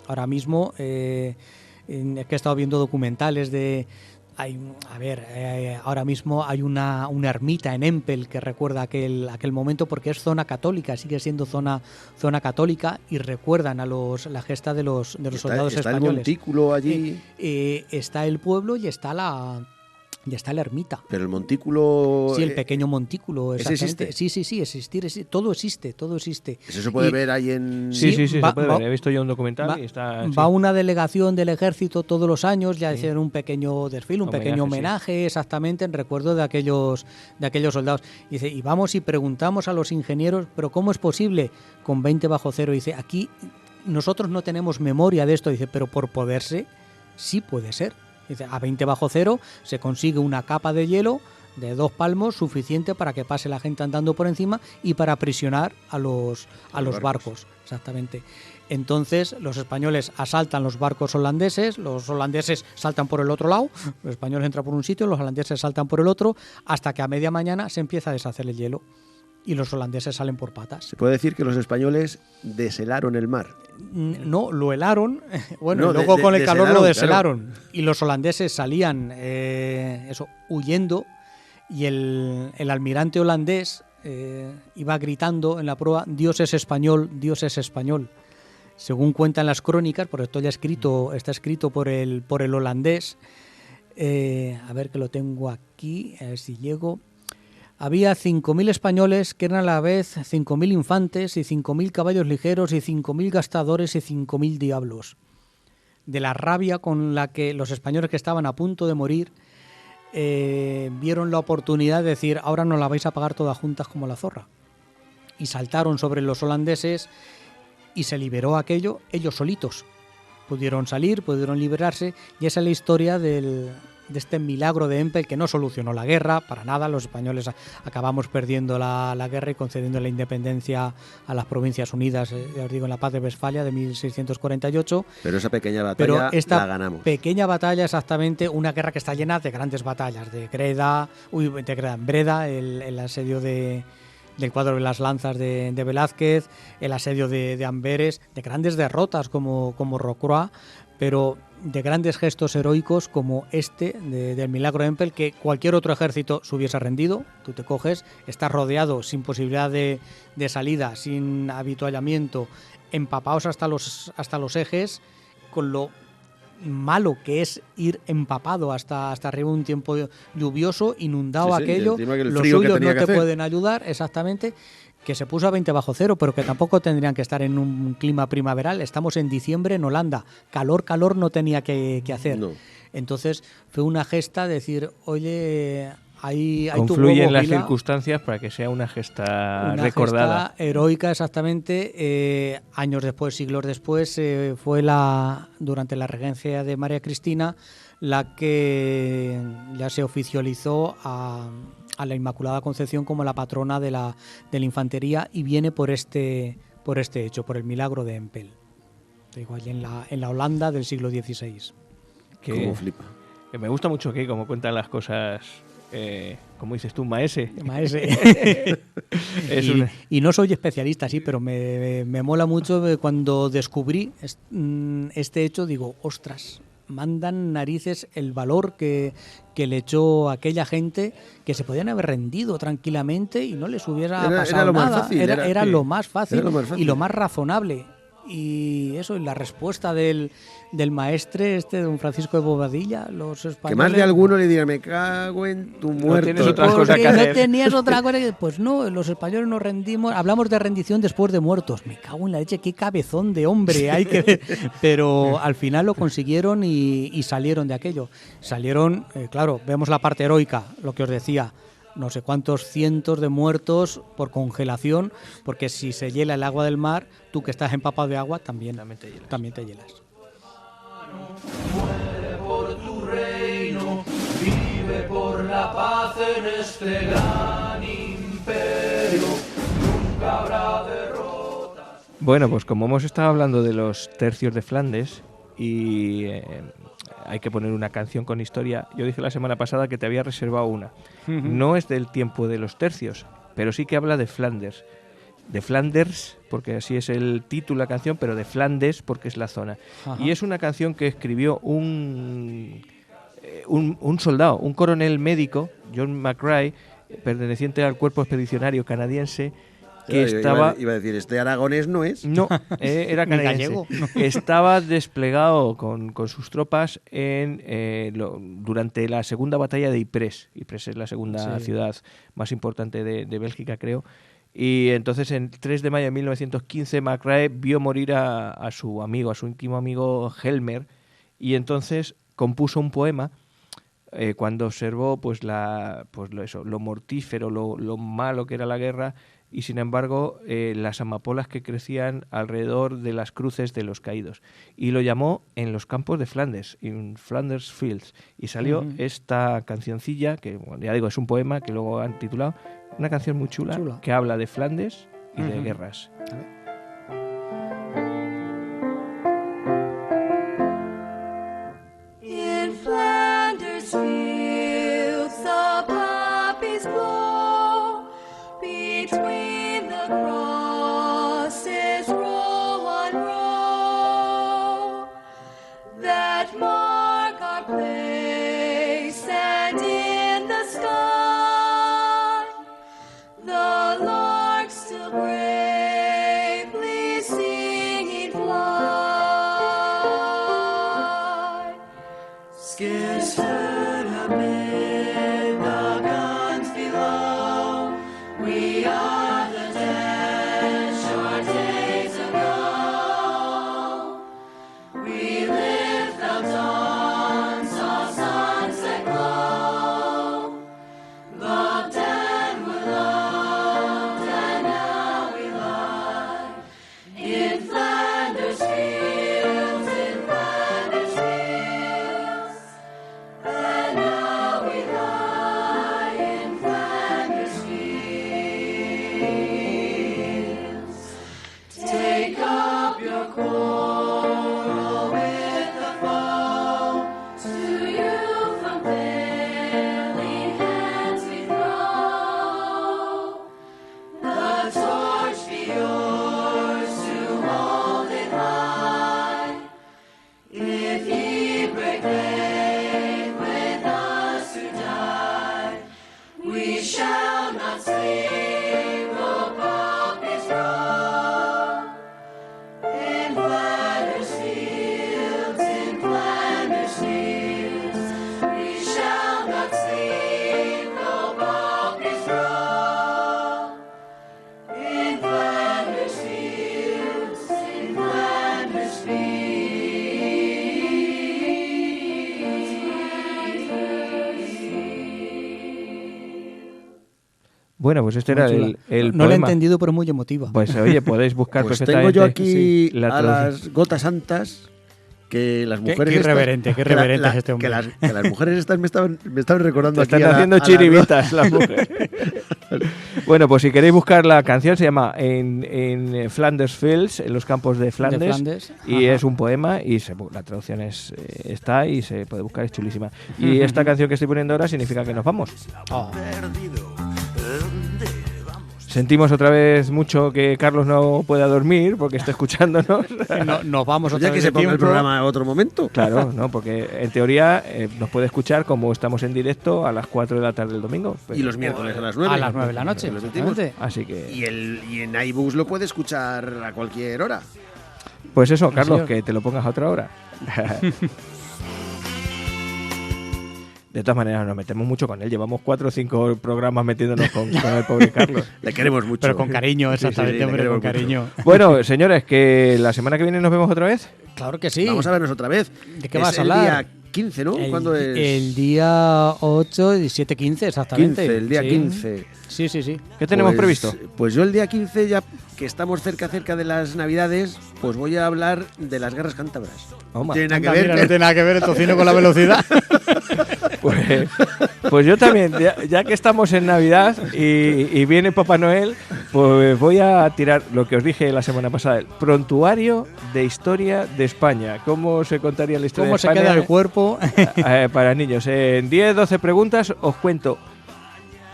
[SPEAKER 1] Ahora mismo, que he estado viendo documentales ahora mismo hay una ermita en Empel que recuerda aquel momento, porque es zona católica, sigue siendo zona católica, y recuerdan a la gesta de los soldados españoles.
[SPEAKER 3] Está el montículo allí.
[SPEAKER 1] Está el pueblo y está la ermita.
[SPEAKER 3] Pero el montículo...
[SPEAKER 1] Sí, el pequeño montículo.
[SPEAKER 3] ¿Existe?
[SPEAKER 1] Sí, existir. Todo existe.
[SPEAKER 3] Eso se puede ver ahí en...
[SPEAKER 4] Sí, se puede ver. He visto yo un documental y está...
[SPEAKER 1] Va una delegación del ejército todos los años, ya hacen un pequeño desfile, un pequeño homenaje, exactamente, en recuerdo de aquellos soldados. Dice, y vamos y preguntamos a los ingenieros, pero ¿cómo es posible con 20 bajo cero? Dice, aquí nosotros no tenemos memoria de esto. Dice, pero por poderse, sí puede ser. Dice, a 20 bajo cero se consigue una capa de hielo de 2 palmos, suficiente para que pase la gente andando por encima y para aprisionar a los barcos. Exactamente. Entonces los españoles asaltan los barcos holandeses, los holandeses saltan por el otro lado, los españoles entran por un sitio, los holandeses saltan por el otro, hasta que a media mañana se empieza a deshacer el hielo y los holandeses salen por patas.
[SPEAKER 3] Se puede decir que los españoles deshelaron el mar.
[SPEAKER 1] No, lo helaron, bueno,
[SPEAKER 3] No,
[SPEAKER 1] y luego con el calor lo
[SPEAKER 3] deshelaron,
[SPEAKER 1] deshelaron. Claro. Y los holandeses salían huyendo, y el almirante holandés iba gritando en la proa: Dios es español, Dios es español. Según cuentan las crónicas, porque esto ya está escrito por el holandés, a ver que lo tengo aquí, a ver si llego. Había 5.000 españoles que eran a la vez 5.000 infantes y 5.000 caballos ligeros y 5.000 gastadores y 5.000 diablos. De la rabia con la que los españoles que estaban a punto de morir vieron la oportunidad de decir: ahora nos la vais a pagar todas juntas como la zorra. Y saltaron sobre los holandeses y se liberó aquello ellos solitos. Pudieron salir, pudieron liberarse, y esa es la historia de este milagro de Empel, que no solucionó la guerra para nada. Los españoles acabamos perdiendo la guerra y concediendo la independencia a las Provincias Unidas, ya os digo, en la Paz de Westfalia de 1648.
[SPEAKER 3] Pero esa pequeña batalla la ganamos.
[SPEAKER 1] Pequeña batalla, exactamente, una guerra que está llena de grandes batallas, de Breda, el asedio del cuadro de las lanzas de Velázquez, el asedio de Amberes, de grandes derrotas como Rocroi, pero de grandes gestos heroicos como este del milagro de Empel, que cualquier otro ejército se hubiese rendido. Tú te coges, estás rodeado, sin posibilidad de salida, sin habituallamiento, empapados hasta los ejes, con lo malo que es ir empapado hasta arriba un tiempo lluvioso, inundado aquello, los suyos no te pueden ayudar, exactamente, que se puso a 20 bajo cero, pero que tampoco tendrían que estar en un clima primaveral. Estamos en diciembre en Holanda, calor no tenía que hacer. No. Entonces fue una gesta de decir: oye, ahí
[SPEAKER 4] confluyen las circunstancias para que sea una gesta recordada.
[SPEAKER 1] Una gesta heroica, exactamente. Años después, siglos después, fue durante la regencia de María Cristina la que ya se oficializó a la Inmaculada Concepción como la patrona de la infantería, y viene por este hecho, por el milagro de Empel. Digo, allí en la Holanda del siglo XVI.
[SPEAKER 3] ¿Cómo flipa?
[SPEAKER 4] Me gusta mucho que como cuentan las cosas, como dices tú, maese.
[SPEAKER 1] Y no soy especialista, sí, pero me mola mucho cuando descubrí este hecho. Digo, ostras, mandan narices el valor que le echó aquella gente, que se podían haber rendido tranquilamente y no les hubiera pasado nada. Era lo más fácil y lo más razonable. Y eso, en la respuesta del maestre don Francisco de Bobadilla, los españoles...
[SPEAKER 3] Que más de alguno le diga: me cago en tu muerto.
[SPEAKER 4] No tienes otra cosa que hacer.
[SPEAKER 1] No tenías otra cosa que... Pues no, los españoles nos rendimos, hablamos de rendición después de muertos. Me cago en la leche, qué cabezón de hombre hay que ver. Pero al final lo consiguieron y salieron de aquello. Salieron, claro, vemos la parte heroica, lo que os decía, no sé cuántos cientos de muertos por congelación, porque si se hiela el agua del mar, tú que estás empapado de agua también te hielas.
[SPEAKER 6] Muere por tu reino, vive por la paz en este gran imperio, nunca habrá derrotas.
[SPEAKER 4] Bueno, pues como hemos estado hablando de los tercios de Flandes y hay que poner una canción con historia, yo dije la semana pasada que te había reservado una. No es del tiempo de los tercios, pero sí que habla de Flanders. De Flanders, porque así es el título de la canción, pero de Flandes porque es la zona. Ajá. Y es una canción que escribió un soldado, un coronel médico, John McCrae, perteneciente al cuerpo expedicionario canadiense, que estaba...
[SPEAKER 3] Iba a decir, este aragonés no es.
[SPEAKER 4] No, era canadiense. Estaba desplegado con sus tropas durante la segunda batalla de Ypres. Ypres es la segunda ciudad más importante de Bélgica, creo. Y entonces, el 3 de mayo de 1915, McCrae vio morir a su íntimo amigo Helmer, y entonces compuso un poema cuando observó lo mortífero, lo malo que era la guerra. y sin embargo las amapolas que crecían alrededor de las cruces de los caídos. Y lo llamó En los campos de Flandes, in Flanders Fields. Y salió esta cancioncilla, que bueno, ya digo, es un poema que luego han titulado, una canción muy chula. Que habla de Flandes y de guerras.
[SPEAKER 7] In Flanders fields the poppies blow, between the crosses row on row, that mark our place, and in the sky the larks still bravely singing fly. Scarce heard amid the guns below, we are the dead short days ago. We lived the dawn, saw sunset glow, loved and were loved, and now we lie in Flanders fields, in Flanders fields, and now we lie in Flanders fields. Take up your quarrel with the foe, to you from failing hands we throw. The torch be yours to hold it high. If ye break faith with us who die, we shall not sleep, though poppies grow. In Flanders fields, in Flanders fields, we shall not sleep, though poppies grow. In Flanders fields, in Flanders fields.
[SPEAKER 4] Bueno, pues este era el
[SPEAKER 1] No lo he
[SPEAKER 4] poema.
[SPEAKER 1] entendido, pero muy emotiva.
[SPEAKER 4] Pues oye, podéis buscar
[SPEAKER 3] Pues
[SPEAKER 4] perfectamente.
[SPEAKER 3] tengo yo aquí
[SPEAKER 4] la
[SPEAKER 3] a
[SPEAKER 4] traducción.
[SPEAKER 3] las gotas santas que las
[SPEAKER 1] Qué
[SPEAKER 3] mujeres...
[SPEAKER 1] irreverente, qué irreverente es este hombre.
[SPEAKER 3] Que las mujeres estas me estaban recordando
[SPEAKER 4] Te
[SPEAKER 3] aquí
[SPEAKER 4] están haciendo
[SPEAKER 3] a la
[SPEAKER 4] chiribitas las mujeres. Bueno, pues si queréis buscar la canción, se llama en Flanders Fields, en los campos de Flandes,
[SPEAKER 1] Flandes,
[SPEAKER 4] y
[SPEAKER 1] ajá.
[SPEAKER 4] es un poema y la traducción está y se puede buscar, es chulísima. Y esta canción que estoy poniendo ahora significa que nos vamos.
[SPEAKER 1] Oh.
[SPEAKER 4] Sentimos otra vez mucho que Carlos no pueda dormir porque está escuchándonos.
[SPEAKER 1] Nos vamos
[SPEAKER 3] Pues
[SPEAKER 1] otra
[SPEAKER 3] ya que
[SPEAKER 1] vez
[SPEAKER 3] se
[SPEAKER 1] de
[SPEAKER 3] ponga el
[SPEAKER 1] tiempo.
[SPEAKER 3] programa a otro momento.
[SPEAKER 4] Claro, ¿no? Porque en teoría nos puede escuchar como estamos en directo a las 4 de la tarde del domingo.
[SPEAKER 3] Y los miércoles a las 9.
[SPEAKER 1] A las 9 de la noche.
[SPEAKER 3] Lo repetimos.
[SPEAKER 1] exactamente.
[SPEAKER 4] Así que...
[SPEAKER 3] Y en iBooks lo puede escuchar a cualquier hora.
[SPEAKER 4] Pues eso, Carlos,
[SPEAKER 1] señor.
[SPEAKER 4] que te lo pongas a otra hora. De todas maneras, nos metemos mucho con él. Llevamos 4 o 5 programas metiéndonos con el pobre Carlos.
[SPEAKER 3] Le queremos mucho.
[SPEAKER 1] Pero con cariño,
[SPEAKER 3] Sí, sí,
[SPEAKER 1] exactamente,
[SPEAKER 3] le
[SPEAKER 1] hombre, con
[SPEAKER 3] queremos mucho.
[SPEAKER 1] cariño.
[SPEAKER 4] Bueno, señores, que la semana que viene nos vemos otra vez.
[SPEAKER 1] Claro que sí.
[SPEAKER 3] Vamos a vernos otra vez.
[SPEAKER 1] ¿De qué
[SPEAKER 3] Es
[SPEAKER 1] vas a
[SPEAKER 3] el
[SPEAKER 1] hablar?
[SPEAKER 3] día 15, ¿no?
[SPEAKER 1] El,
[SPEAKER 3] ¿Cuándo es?
[SPEAKER 1] el día 8 y 7-15, exactamente.
[SPEAKER 3] 15, el día
[SPEAKER 1] Sí.
[SPEAKER 3] 15.
[SPEAKER 1] Sí, sí, sí.
[SPEAKER 4] ¿Qué tenemos
[SPEAKER 3] Pues-
[SPEAKER 4] previsto?
[SPEAKER 3] Pues yo el día 15, ya que estamos cerca de las Navidades, pues voy a hablar de las guerras cántabras.
[SPEAKER 4] Toma.
[SPEAKER 3] Tiene nada que
[SPEAKER 1] Anda,
[SPEAKER 3] ver.
[SPEAKER 1] mira, no tiene nada que ver el tocino con la velocidad.
[SPEAKER 4] Pues yo también, ya que estamos en Navidad y viene Papá Noel, pues voy a tirar lo que os dije la semana pasada, el prontuario de historia de España. ¿Cómo se contaría la historia
[SPEAKER 1] ¿Cómo
[SPEAKER 4] de
[SPEAKER 1] se
[SPEAKER 4] España?
[SPEAKER 1] queda el cuerpo?
[SPEAKER 4] Para niños. En 10-12 preguntas os cuento.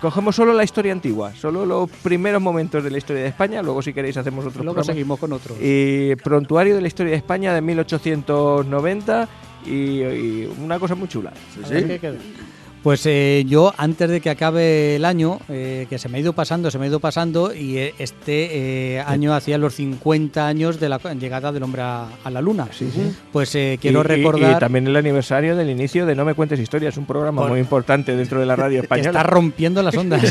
[SPEAKER 4] Cogemos solo la historia antigua, solo los primeros momentos de la historia de España, luego si queréis hacemos otro
[SPEAKER 1] Luego
[SPEAKER 4] programa.
[SPEAKER 1] seguimos con otros.
[SPEAKER 4] Y prontuario de la historia de España de 1890 y una cosa muy chula.
[SPEAKER 1] A ver qué queda. Pues yo, antes de que acabe el año, que se me ha ido pasando, y este año hacía los 50 años de la llegada del hombre a la Luna. Pues quiero recordar...
[SPEAKER 4] Y también el aniversario del inicio de No me cuentes historias, un programa
[SPEAKER 1] Por-
[SPEAKER 4] muy importante dentro de la radio
[SPEAKER 1] que
[SPEAKER 4] española.
[SPEAKER 1] está rompiendo las ondas.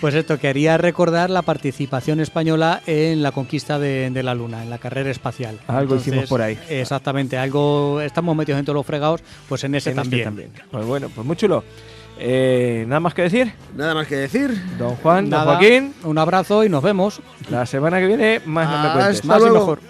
[SPEAKER 1] Pues esto, quería recordar la participación española en la conquista de la Luna, en la carrera espacial.
[SPEAKER 4] Algo hicimos por ahí.
[SPEAKER 1] Exactamente, algo estamos metidos en todos los fregados, pues en ese
[SPEAKER 4] En este
[SPEAKER 1] también.
[SPEAKER 4] también. Pues bueno, pues muy chulo. Nada más que decir.
[SPEAKER 3] Nada más que decir.
[SPEAKER 4] Don Juan,
[SPEAKER 1] Nada,
[SPEAKER 4] don Joaquín,
[SPEAKER 1] un abrazo y nos vemos.
[SPEAKER 4] la semana que viene más no me cuentes.
[SPEAKER 3] Hasta
[SPEAKER 1] Más y
[SPEAKER 3] luego.
[SPEAKER 1] mejor.